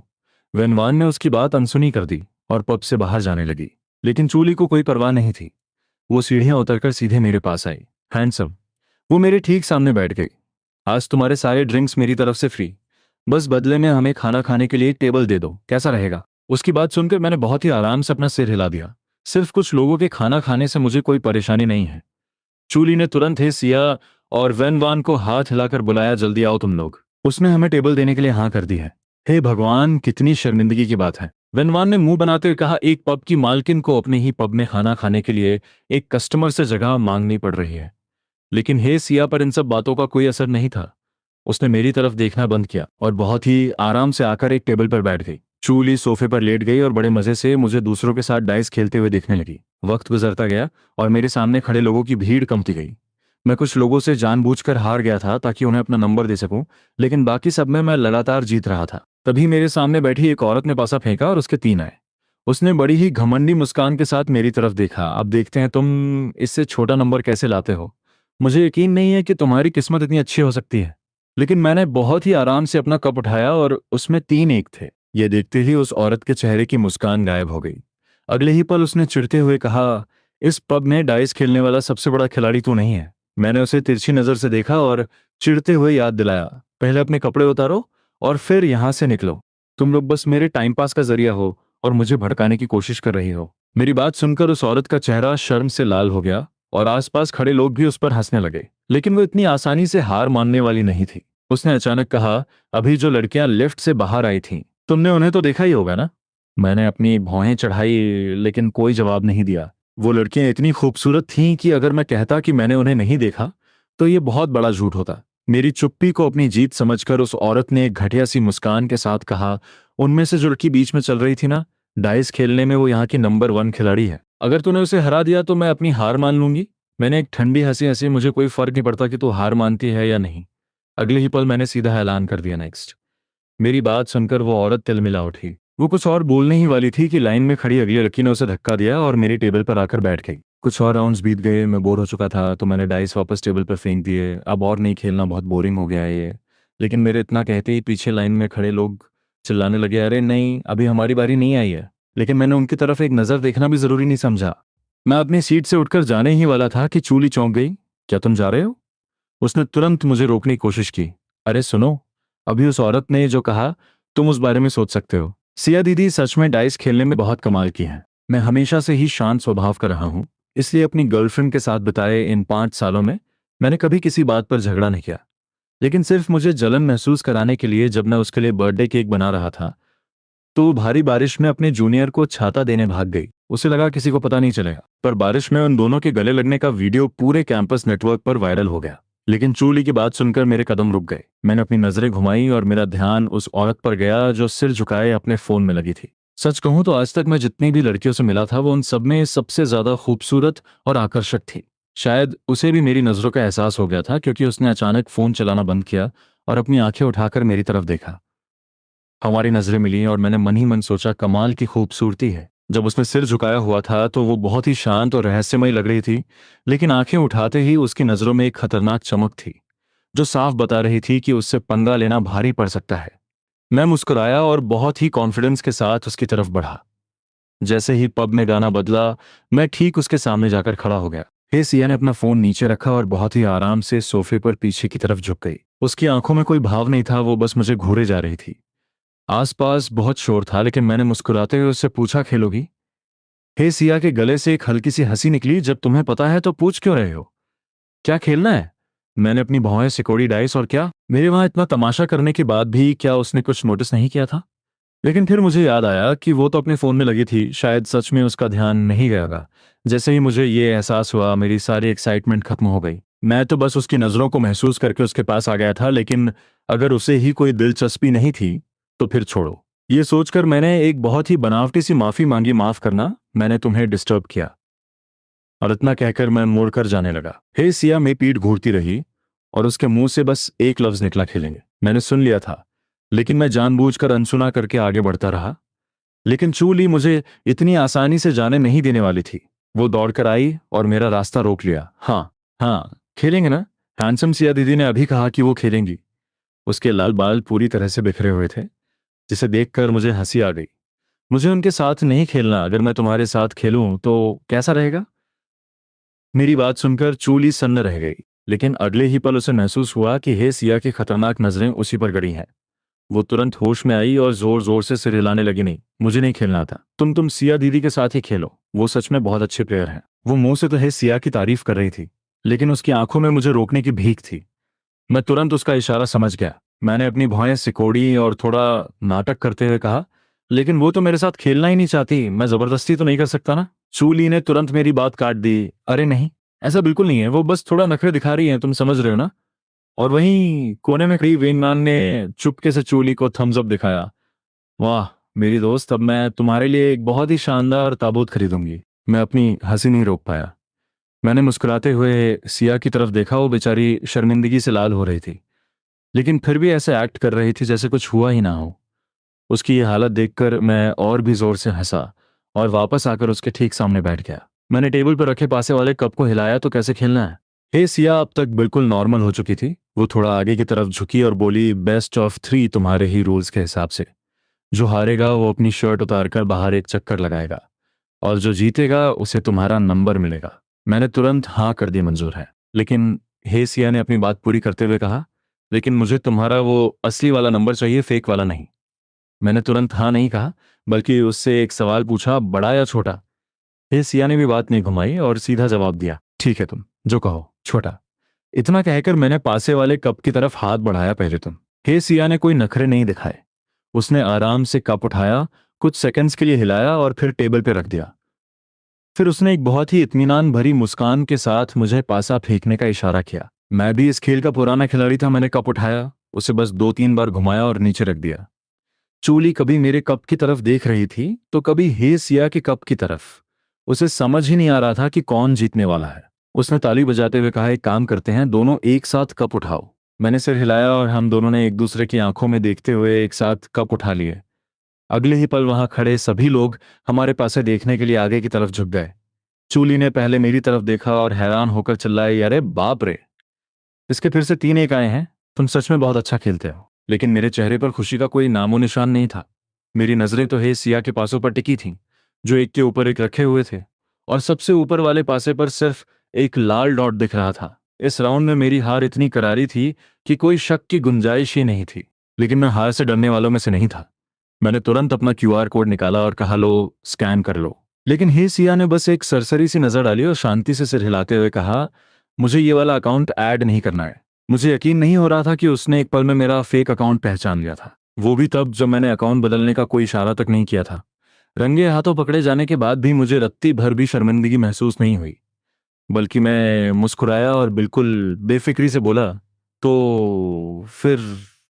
वेनवान ने उसकी बात अनसुनी कर दी और पब से बाहर जाने लगी। लेकिन चूली को कोई परवाह नहीं थी। वो सीढ़ियां उतरकर सीधे मेरे पास आई। हैंडसम, वो मेरे ठीक सामने बैठ गई। आज तुम्हारे सारे ड्रिंक्स मेरी तरफ से फ्री, बस बदले में हमें खाना खाने के लिए एक टेबल दे दो, कैसा रहेगा? उसकी बात सुनकर मैंने बहुत ही आराम से अपना सिर हिला दिया। सिर्फ कुछ लोगों के खाना खाने से मुझे कोई परेशानी नहीं है। चूली ने तुरंत हे सिया और वेनवान को हाथ हिलाकर बुलाया, जल्दी आओ तुम लोग। उसने हमें टेबल देने के लिए हाँ कर दी है। हे भगवान, कितनी शर्मिंदगी की बात है। वेनवान ने मुंह बनाते हुए कहा, एक पब की मालकिन को अपने ही पब में खाना खाने के लिए एक कस्टमर से जगह मांगनी पड़ रही है। लेकिन हे सिया पर इन सब बातों का कोई असर नहीं था। उसने मेरी तरफ देखना बंद किया और बहुत ही आराम से आकर एक टेबल पर बैठ गई। चूली सोफे पर लेट गई और बड़े मजे से मुझे दूसरों के साथ डाइस खेलते हुए देखने लगी। वक्त गुजरता गया और मेरे सामने खड़े लोगों की भीड़ कमती गई। मैं कुछ लोगों से जानबूझकर हार गया था ताकि उन्हें अपना नंबर दे सकूं, लेकिन बाकी सब में मैं लगातार जीत रहा था। तभी मेरे सामने बैठी एक औरत ने पासा फेंका और उसके 3 आए। उसने बड़ी ही घमंडी मुस्कान के साथ मेरी तरफ देखा। अब देखते हैं तुम इससे छोटा नंबर कैसे लाते हो। मुझे यकीन नहीं है कि तुम्हारी किस्मत इतनी अच्छी हो सकती है। लेकिन मैंने बहुत ही आराम से अपना कप उठाया और उसमें 3 एक थे। ये देखते ही उस औरत के चेहरे की मुस्कान गायब हो गई। अगले ही पल उसने चिढ़ते हुए कहा, इस पब में डाइस खेलने वाला सबसे बड़ा खिलाड़ी तू नहीं है। मैंने उसे तिरछी नजर से देखा और चिढ़ते हुए याद दिलाया, पहले अपने कपड़े उतारो और फिर यहां से निकलो। तुम लोग बस मेरे टाइम पास का जरिया हो और मुझे भड़काने की कोशिश कर रही हो। मेरी बात सुनकर उस औरत का चेहरा शर्म से लाल हो गया और आसपास खड़े लोग भी उस पर हंसने लगे। लेकिन वो इतनी आसानी से हार मानने वाली नहीं थी। उसने अचानक कहा, अभी जो लड़कियां लिफ्ट से बाहर आई थीं, तुमने उन्हें तो देखा ही होगा ना। मैंने अपनी भौहें चढ़ाई लेकिन कोई जवाब नहीं दिया। वो लड़कियां इतनी खूबसूरत थीं कि अगर मैं कहता कि मैंने उन्हें नहीं देखा तो ये बहुत बड़ा झूठ होता। मेरी चुप्पी को अपनी जीत समझकर उस औरत ने एक घटिया सी मुस्कान के साथ कहा, उनमें से जो लड़की बीच में चल रही थी ना, डाइस खेलने में वो यहाँ की नंबर 1 खिलाड़ी है। अगर तूने उसे हरा दिया तो मैं अपनी हार मान लूंगी। मैंने एक ठंडी हंसी हंसी, मुझे कोई फर्क नहीं पड़ता कि तू हार मानती है या नहीं। अगले ही पल मैंने सीधा ऐलान कर दिया, नेक्स्ट। मेरी बात सुनकर वो औरत तिलमिला उठी। वो कुछ और बोलने ही वाली थी कि लाइन में खड़ी अगली लड़की ने उसे धक्का दिया और मेरी टेबल पर आकर बैठ गई। कुछ और राउंड्स बीत गए, मैं बोर हो चुका था तो मैंने डाइस वापस टेबल पर फेंक दिए। अब और नहीं खेलना, बहुत बोरिंग हो गया है ये। लेकिन मेरे इतना कहते ही पीछे लाइन में खड़े लोग चिल्लाने लगे, अरे नहीं, अभी हमारी बारी नहीं आई है। लेकिन मैंने उनकी तरफ एक नज़र देखना भी जरूरी नहीं समझा। मैं अपनी सीट से उठकर जाने ही वाला था कि चूली चौंक गई। क्या तुम जा रहे हो? उसने तुरंत मुझे रोकने की कोशिश की। अरे सुनो, अभी उस औरत ने जो कहा तुम उस बारे में सोच सकते हो। सिया दीदी सच में डाइस खेलने में बहुत कमाल की हैं। मैं हमेशा से ही शांत स्वभाव का रहा हूँ, इसलिए अपनी गर्लफ्रेंड के साथ बिताए इन 5 सालों में मैंने कभी किसी बात पर झगड़ा नहीं किया। लेकिन सिर्फ मुझे जलन महसूस कराने के लिए जब मैं उसके लिए बर्थडे केक बना रहा था तो भारी बारिश में अपने जूनियर को छाता देने भाग गई। उसे लगा किसी को पता नहीं चलेगा, पर बारिश में उन दोनों के गले लगने का वीडियो पूरे कैंपस नेटवर्क पर वायरल हो गया। लेकिन चूली की बात सुनकर मेरे कदम रुक गए। मैंने अपनी नजरें घुमाई और मेरा ध्यान उस औरत पर गया जो सिर झुकाए अपने फोन में लगी थी। सच कहूं तो आज तक मैं जितनी भी लड़कियों से मिला था वो उन सब में सबसे ज्यादा खूबसूरत और आकर्षक थी। शायद उसे भी मेरी नजरों का एहसास हो गया था क्योंकि उसने अचानक फोन चलाना बंद किया और अपनी आंखें उठाकर मेरी तरफ देखा। हमारी नजरें मिली और मैंने मन ही मन सोचा, कमाल की खूबसूरती है। जब उसने सिर झुकाया हुआ था तो वो बहुत ही शांत और रहस्यमयी लग रही थी, लेकिन आंखें उठाते ही उसकी नजरों में एक खतरनाक चमक थी जो साफ बता रही थी कि उससे पंगा लेना भारी पड़ सकता है। मैं मुस्कुराया और बहुत ही कॉन्फिडेंस के साथ उसकी तरफ बढ़ा। जैसे ही पब में गाना बदला, मैं ठीक उसके सामने जाकर खड़ा हो गया। हे सिया ने अपना फोन नीचे रखा और बहुत ही आराम से सोफे पर पीछे की तरफ झुक गई। उसकी आंखों में कोई भाव नहीं था, वो बस मुझे घूरे जा रही थी। आसपास बहुत शोर था लेकिन मैंने मुस्कुराते हुए उससे पूछा, खेलोगी? हे सिया के गले से एक हल्की सी हंसी निकली, जब तुम्हें पता है तो पूछ क्यों रहे हो? क्या खेलना है? मैंने अपनी भौहें सिकोड़ी डाइस। और क्या मेरे वहां इतना तमाशा करने के बाद भी क्या उसने कुछ नोटिस नहीं किया था? लेकिन फिर मुझे याद आया कि वो तो अपने फोन में लगी थी, शायद सच में उसका ध्यान नहीं गया होगा। जैसे ही मुझे ये एहसास हुआ मेरी सारी एक्साइटमेंट खत्म हो गई। मैं तो बस उसकी नजरों को महसूस करके उसके पास आ गया था, लेकिन अगर उसे ही कोई दिलचस्पी नहीं थी तो फिर छोड़ो। ये सोचकर मैंने एक बहुत ही बनावटी सी माफी मांगी, माफ करना, मैंने तुम्हें डिस्टर्ब किया। और इतना कहकर मैं मुड़कर जाने लगा। हे सिया में पीठ घूरती रही और उसके मुंह से बस एक लफ्ज निकला, खेलेंगे। मैंने सुन लिया था लेकिन मैं जानबूझकर अनसुना करके आगे बढ़ता रहा। लेकिन चूली मुझे इतनी आसानी से जाने नहीं देने वाली थी। वो दौड़कर आई और मेरा रास्ता रोक लिया। हाँ हाँ, खेलेंगे ना? हैंडसम सिया दीदी ने अभी कहा कि वो खेलेंगी। उसके लाल बाल पूरी तरह से बिखरे हुए थे, जिसे देखकर मुझे हंसी आ गई। मुझे उनके साथ नहीं खेलना, अगर मैं तुम्हारे साथ खेलूं तो कैसा रहेगा? मेरी बात सुनकर चूली सन्न रह गई, लेकिन अगले ही पल उसे महसूस हुआ कि हे सिया की खतरनाक नजरें उसी पर गड़ी हैं। वो तुरंत होश में आई और जोर जोर से सिर हिलाने लगी, नहीं, मुझे नहीं खेलना था। तुम सिया दीदी के साथ ही खेलो, वो सच में बहुत अच्छे प्लेयर हैं। वो मुंह से तो हे सिया की तारीफ कर रही थी लेकिन उसकी आंखों में मुझे रोकने की भीख थी। मैं तुरंत उसका इशारा समझ गया। मैंने अपनी भौहें सिकोड़ी और थोड़ा नाटक करते हुए कहा, लेकिन वो तो मेरे साथ खेलना ही नहीं चाहती, मैं जबरदस्ती तो नहीं कर सकता ना? चूली ने तुरंत मेरी बात काट दी। अरे नहीं, ऐसा बिल्कुल नहीं है, वो बस थोड़ा नखरे दिखा रही है, तुम समझ रहे हो ना? और वहीं कोने में खड़ी वेनमान ने चुपके से चूली को थम्स अप दिखाया। वाह मेरी दोस्त, अब मैं तुम्हारे लिए एक बहुत ही शानदार ताबूत खरीदूंगी। मैं अपनी हंसी नहीं रोक पाया। मैंने मुस्कुराते हुए सिया की तरफ देखा। वो बेचारी शर्मिंदगी से लाल हो रही थी, लेकिन फिर भी ऐसे एक्ट कर रही थी जैसे कुछ हुआ ही ना हो। उसकी ये हालत देखकर मैं और भी जोर से हंसा और वापस आकर उसके ठीक सामने बैठ गया। मैंने टेबल पर रखे पासे वाले कप को हिलाया तो कैसे खेलना है। हे सिया अब तक बिल्कुल नॉर्मल हो चुकी थी। वो थोड़ा आगे की तरफ झुकी और बोली, बेस्ट ऑफ 3 तुम्हारे ही रूल्स के हिसाब से। जो हारेगा वो अपनी शर्ट उतारकर बाहर एक चक्कर लगाएगा, और जो जीतेगा उसे तुम्हारा नंबर मिलेगा। मैंने तुरंत हाँ कर दी, मंजूर है। लेकिन हे सिया ने अपनी बात पूरी करते हुए कहा, लेकिन मुझे तुम्हारा वो असली वाला नंबर चाहिए, फेक वाला नहीं। मैंने तुरंत हाँ नहीं कहा, बल्कि उससे एक सवाल पूछा, बड़ा या छोटा। हे सिया ने भी बात नहीं घुमाई और सीधा जवाब दिया, ठीक है तुम जो कहो, छोटा। इतना कहकर मैंने पासे वाले कप की तरफ हाथ बढ़ाया, पहले तुम। हे सिया ने कोई नखरे नहीं दिखाए। उसने आराम से कप उठाया, कुछ सेकंड्स के लिए हिलाया और फिर टेबल पर रख दिया। फिर उसने एक बहुत ही इत्मीनान भरी मुस्कान के साथ मुझे पासा फेंकने का इशारा किया। मैं भी इस खेल का पुराना खिलाड़ी था। मैंने कप उठाया, उसे बस 2-3 बार घुमाया और नीचे रख दिया। चूली कभी मेरे कप की तरफ देख रही थी तो कभी हे सिया के कप की तरफ। उसे समझ ही नहीं आ रहा था कि कौन जीतने वाला है। उसने ताली बजाते हुए कहा, एक काम करते हैं, दोनों एक साथ कप उठाओ। मैंने सिर हिलाया और हम दोनों ने एक दूसरे की आंखों में देखते हुए एक साथ कप उठा लिए। अगले ही पल वहां खड़े सभी लोग हमारे पास से देखने के लिए आगे की तरफ झुक गए। चूली ने पहले मेरी तरफ देखा और हैरान होकर चिल्लाई, अरे बाप रे, इसके फिर से 3-1 आए हैं। तुम सच में बहुत अच्छा खेलते हो। लेकिन मेरे चेहरे पर खुशी का कोई नामो निशान नहीं था। मेरी नजरें तो हे सिया के पासों पर टिकी थीं, जो एक के ऊपर एक रखे हुए थे, और सबसे ऊपर वाले पासे पर सिर्फ एक लाल डॉट दिख रहा था। इस राउंड में मेरी हार इतनी करारी थी कि कोई शक की गुंजाइश ही नहीं थी। लेकिन मैं हार से डरने वालों में से नहीं था। मैंने तुरंत अपना QR कोड निकाला और कहा, लो स्कैन कर लो। लेकिन हे सिया ने बस एक सरसरी सी नजर डाली और शांति से सिर हिलाते हुए कहा, मुझे ये वाला अकाउंट ऐड नहीं करना है। मुझे यकीन नहीं हो रहा था कि उसने एक पल में मेरा फेक अकाउंट पहचान लिया था, वो भी तब जब मैंने अकाउंट बदलने का कोई इशारा तक नहीं किया था। रंगे हाथों पकड़े जाने के बाद भी मुझे रत्ती भर भी शर्मिंदगी महसूस नहीं हुई, बल्कि मैं मुस्कुराया और बिल्कुल बेफिक्री से बोला, तो फिर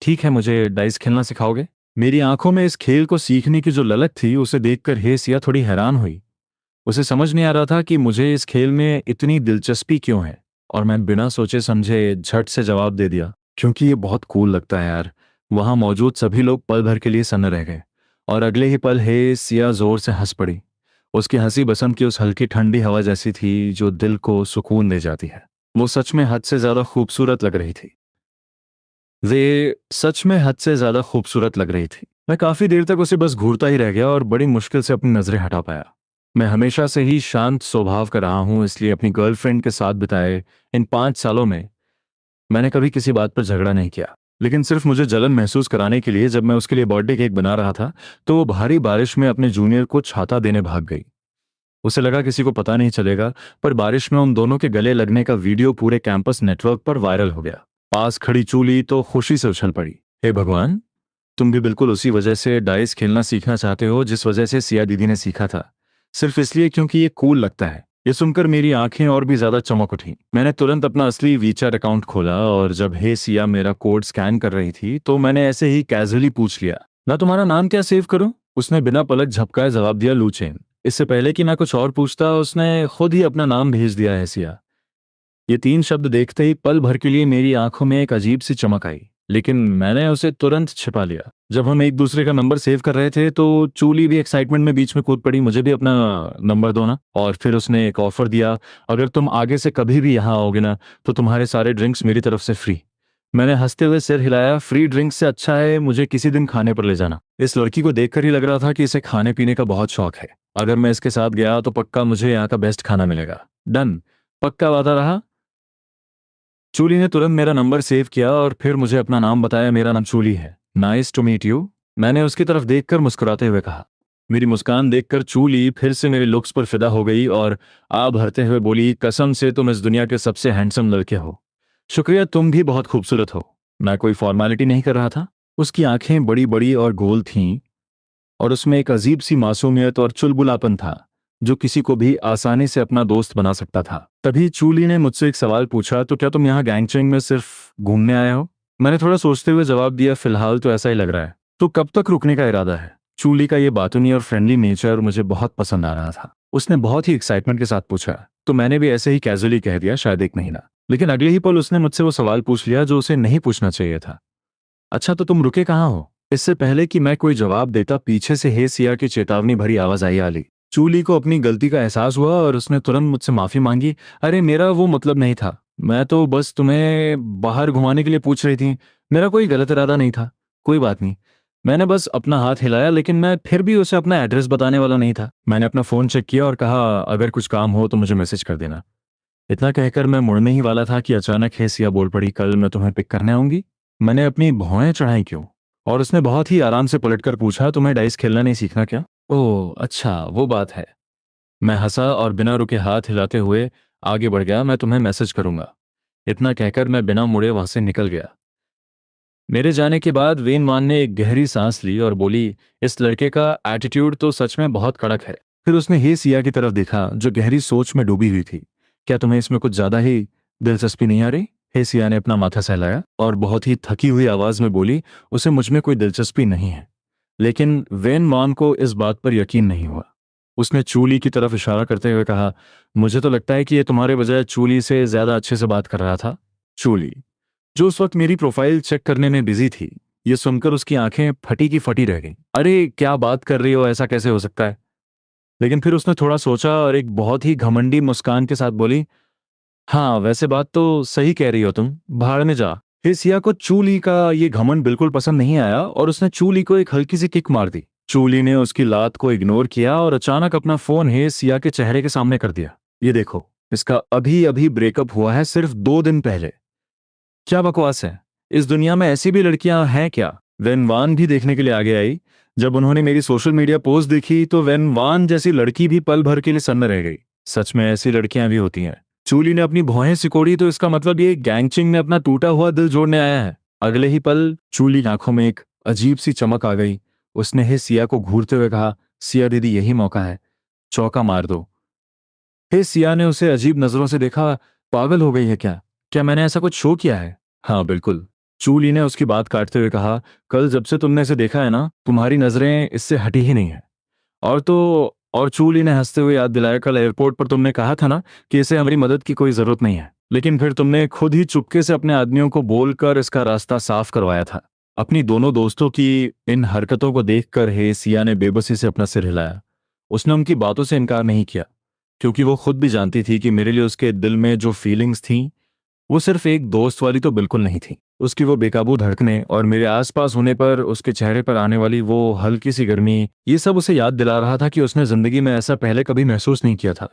ठीक है, मुझे डाइस खेलना सिखाओगे? मेरी आंखों में इस खेल को सीखने की जो ललक थी, उसे देखकर हे सिया थोड़ी हैरान हुई। उसे समझ नहीं आ रहा था कि मुझे इस खेल में इतनी दिलचस्पी क्यों है, और मैं बिना सोचे समझे झट से जवाब दे दिया, क्योंकि ये बहुत कूल लगता है यार। वहां मौजूद सभी लोग पल भर के लिए सन्न रह गए, और अगले ही पल हे सिया जोर से हंस पड़ी। उसकी हंसी बसंत की उस हल्की ठंडी हवा जैसी थी जो दिल को सुकून दे जाती है। वो सच में हद से ज्यादा खूबसूरत लग रही थी। वे सच में हद से ज्यादा खूबसूरत लग रही थी। मैं काफी देर तक उसे बस घूरता ही रह गया और बड़ी मुश्किल से अपनी नजरें हटा पाया। मैं हमेशा से ही शांत स्वभाव का रहा हूं, इसलिए अपनी गर्लफ्रेंड के साथ बिताए इन 5 सालों में मैंने कभी किसी बात पर झगड़ा नहीं किया। लेकिन सिर्फ मुझे जलन महसूस कराने के लिए, जब मैं उसके लिए बर्थडे केक बना रहा था तो वो भारी बारिश में अपने जूनियर को छाता देने भाग गई। उसे लगा किसी को पता नहीं चलेगा, पर बारिश में उन दोनों के गले लगने का वीडियो पूरे कैंपस नेटवर्क पर वायरल हो गया। पास खड़ी चूली तो खुशी से उछल पड़ी। हे भगवान, तुम भी बिल्कुल उसी वजह से डाइस खेलना सीखना चाहते हो जिस वजह से सिया दीदी ने सीखा था, सिर्फ इसलिए क्योंकि ये कूल लगता है। ये सुनकर मेरी आंखें और भी ज्यादा चमक उठी। मैंने तुरंत अपना असली वीचार अकाउंट खोला, और जब हे सिया मेरा कोड स्कैन कर रही थी तो मैंने ऐसे ही कैजुअली पूछ लिया, ना तुम्हारा नाम क्या सेव करूं? उसने बिना पलक झपकाए जवाब दिया, लूचेन। इससे पहले कि मैं कुछ और पूछता, उसने खुद ही अपना नाम भेज दिया है, सिया। ये 3 शब्द देखते ही पल भर के लिए मेरी आंखों में एक अजीब सी चमक आई, लेकिन मैंने उसे तुरंत छिपा लिया। जब हम एक दूसरे का नंबर सेव कर रहे थे तो चूली भी एक्साइटमेंट में बीच में कूद पड़ी, मुझे भी अपना नंबर दो ना। और फिर उसने एक ऑफर दिया, अगर तुम आगे से कभी भी यहाँ आओगे ना तो तुम्हारे सारे ड्रिंक्स मेरी तरफ से फ्री। मैंने हंसते हुए सिर हिलाया, फ्री ड्रिंक्स से अच्छा है मुझे किसी दिन खाने पर ले जाना। इस लड़की को देखकर ही लग रहा था कि इसे खाने पीने का बहुत शौक है। अगर मैं इसके साथ गया तो पक्का मुझे यहाँ का बेस्ट खाना मिलेगा। डन, पक्का वादा रहा। चूली ने तुरंत मेरा नंबर सेव किया और फिर मुझे अपना नाम बताया, मेरा नाम चूली है, नाइस टू मीट यू। मैंने उसकी तरफ देखकर मुस्कुराते हुए कहा। मेरी मुस्कान देखकर चूली फिर से मेरे लुक्स पर फिदा हो गई और आ भरते हुए बोली, कसम से तुम इस दुनिया के सबसे हैंडसम लड़के हो। शुक्रिया, तुम भी बहुत खूबसूरत हो। मैं कोई फॉर्मेलिटी नहीं कर रहा था। उसकी आंखें बड़ी बड़ी और गोल थीं, और उसमें एक अजीब सी मासूमियत और चुलबुलापन था जो किसी को भी आसानी से अपना दोस्त बना सकता था। तभी चूली ने मुझसे एक सवाल पूछा, तो क्या तुम यहाँ गैंगचैंग में सिर्फ घूमने आया हो? मैंने थोड़ा सोचते हुए जवाब दिया, फिलहाल तो ऐसा ही लग रहा है। तो कब तक रुकने का इरादा है? चूली का ये बातूनी और फ्रेंडली नेचर मुझे बहुत पसंद आ रहा था। उसने बहुत ही एक्साइटमेंट के साथ पूछा, तो मैंने भी ऐसे ही कैजुअली कह दिया, शायद 1 महीना। लेकिन अगले ही पल उसने मुझसे वो सवाल पूछ लिया जो उसे नहीं पूछना चाहिए था। अच्छा, तो तुम रुके कहाँ हो? इससे पहले कि मैं कोई जवाब देता, पीछे से हे सिया की चेतावनी भरी आवाज आई आली। चूली को अपनी गलती का एहसास हुआ और उसने तुरंत मुझसे माफी मांगी। अरे मेरा वो मतलब नहीं था, मैं तो बस तुम्हें बाहर घुमाने के लिए पूछ रही थी, मेरा कोई गलत इरादा नहीं था। कोई बात नहीं। मैंने बस अपना हाथ हिलाया, लेकिन मैं फिर भी उसे अपना एड्रेस बताने वाला नहीं था। मैंने अपना फोन चेक किया और कहा, अगर कुछ काम हो तो मुझे मैसेज कर देना। इतना कहकर मैं मुड़ने ही वाला था कि अचानक हे सिया बोल पड़ी, कल मैं तुम्हें पिक करने आऊंगी। मैंने अपनी भौहें चढ़ाई क्यों, और उसने बहुत ही आराम से पलटकर पूछा, तुम्हें डाइस खेलना नहीं सीखना क्या? ओह अच्छा, वो बात है। मैं हंसा और बिना रुके हाथ हिलाते हुए आगे बढ़ गया, मैं तुम्हें मैसेज करूंगा। इतना कहकर मैं बिना मुड़े वहां से निकल गया। मेरे जाने के बाद वेन मान ने एक गहरी सांस ली और बोली, इस लड़के का एटीट्यूड तो सच में बहुत कड़क है। फिर उसने हे सिया की तरफ देखा जो गहरी सोच में डूबी हुई थी। क्या तुम्हें इसमें कुछ ज्यादा ही दिलचस्पी नहीं आ रही? हे सिया ने अपना माथा सहलाया और बहुत ही थकी हुई आवाज में बोली, उसे मुझ में कोई दिलचस्पी नहीं है। लेकिन वेन मान को इस बात पर यकीन नहीं हुआ। उसने चूली की तरफ इशारा करते हुए कहा, मुझे तो लगता है कि ये तुम्हारे बजाय चूली से ज्यादा अच्छे से बात कर रहा था। चूली, जो उस वक्त मेरी प्रोफाइल चेक करने में बिजी थी, ये सुनकर उसकी आंखें फटी की फटी रह गईं। अरे क्या बात कर रही हो, ऐसा कैसे हो सकता है? लेकिन फिर उसने थोड़ा सोचा और एक बहुत ही घमंडी मुस्कान के साथ बोली, हाँ वैसे बात तो सही कह रही हो तुम, भाड़ में जा। फिर सिया को चूली का ये घमंड बिल्कुल पसंद नहीं आया और उसने चूली को एक हल्की सी किक मार दी। चूली ने उसकी लात को इग्नोर किया और अचानक अपना फोन हे सिया के चेहरे के सामने कर दिया। ये देखो, इसका अभी अभी ब्रेकअप हुआ है, सिर्फ 2 दिन पहले। क्या बकवास है, इस दुनिया में ऐसी भी लड़कियां हैं क्या? वेन वान भी देखने के लिए आगे आई। जब उन्होंने मेरी सोशल मीडिया पोस्ट देखी तो वेन वान जैसी लड़की भी पल भर के लिए सन्न रह गई। सच में ऐसी लड़कियां भी होती हैं। चूली ने अपनी भौहें सिकोड़ी, तो इसका मतलब ये गैंगचिंग में अपना टूटा हुआ दिल जोड़ने आया है। अगले ही पल चूली की आंखों में एक अजीब सी चमक आ गई। उसने हे सिया को घूरते हुए कहा, सिया दीदी यही मौका है, चौका मार दो। हे सिया ने उसे अजीब नजरों से देखा। पागल हो गई है क्या? क्या मैंने ऐसा कुछ शो किया है? हाँ बिल्कुल। चूली ने उसकी बात काटते हुए कहा, कल जब से तुमने इसे देखा है ना, तुम्हारी नजरें इससे हटी ही नहीं है। और तो और चूली ने हंसते हुए याद दिलाया, कल एयरपोर्ट पर तुमने कहा था ना कि इसे हमारी मदद की कोई जरूरत नहीं है, लेकिन फिर तुमने खुद ही चुपके से अपने आदमियों को बोलकर इसका रास्ता साफ करवाया था। अपनी दोनों दोस्तों की इन हरकतों को देखकर हे सिया ने बेबसी से अपना सिर हिलाया। उसने उनकी बातों से इनकार नहीं किया, क्योंकि वो खुद भी जानती थी कि मेरे लिए उसके दिल में जो फीलिंग्स थीं, वो सिर्फ एक दोस्त वाली तो बिल्कुल नहीं थी। उसकी वो बेकाबू धड़कने और मेरे आसपास होने पर उसके चेहरे पर आने वाली वो हल्की सी गर्मी, ये सब उसे याद दिला रहा था कि उसने जिंदगी में ऐसा पहले कभी महसूस नहीं किया था।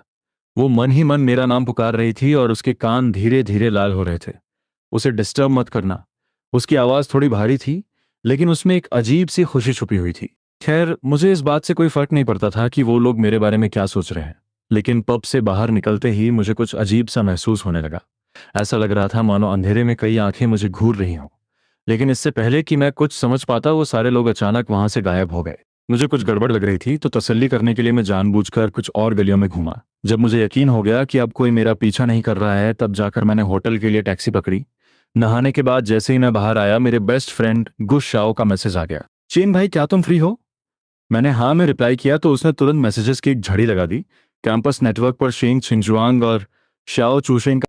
वो मन ही मन मेरा नाम पुकार रही थी और उसके कान धीरे धीरे लाल हो रहे थे। उसे डिस्टर्ब मत करना। उसकी आवाज थोड़ी भारी थी, लेकिन उसमें एक अजीब सी खुशी छुपी हुई थी। खैर, मुझे इस बात से कोई फर्क नहीं पड़ता था कि वो लोग मेरे बारे में क्या सोच रहे हैं। लेकिन पब से बाहर निकलते ही मुझे कुछ अजीब सा महसूस होने लगा। ऐसा लग रहा था मानो अंधेरे में कई आंखें मुझे घूर रही हों। लेकिन इससे पहले कि मैं कुछ समझ पाता, वो सारे लोग अचानक वहां से गायब हो गए। मुझे कुछ गड़बड़ लग रही थी, तो तसल्ली करने के लिए मैं जानबूझकर कुछ और गलियों में घूमा। जब मुझे यकीन हो गया कि अब कोई मेरा पीछा नहीं कर रहा है, तब जाकर मैंने होटल के लिए टैक्सी पकड़ी। नहाने के बाद जैसे ही मैं बाहर आया, मेरे बेस्ट फ्रेंड गुश शाओ का मैसेज आ गया, चेन भाई क्या तुम फ्री हो? मैंने हाँ में रिप्लाई किया तो उसने तुरंत मैसेजेस की एक झड़ी लगा दी। कैंपस नेटवर्क पर शेंग छिंगजुआंग और शाओ चूशेंग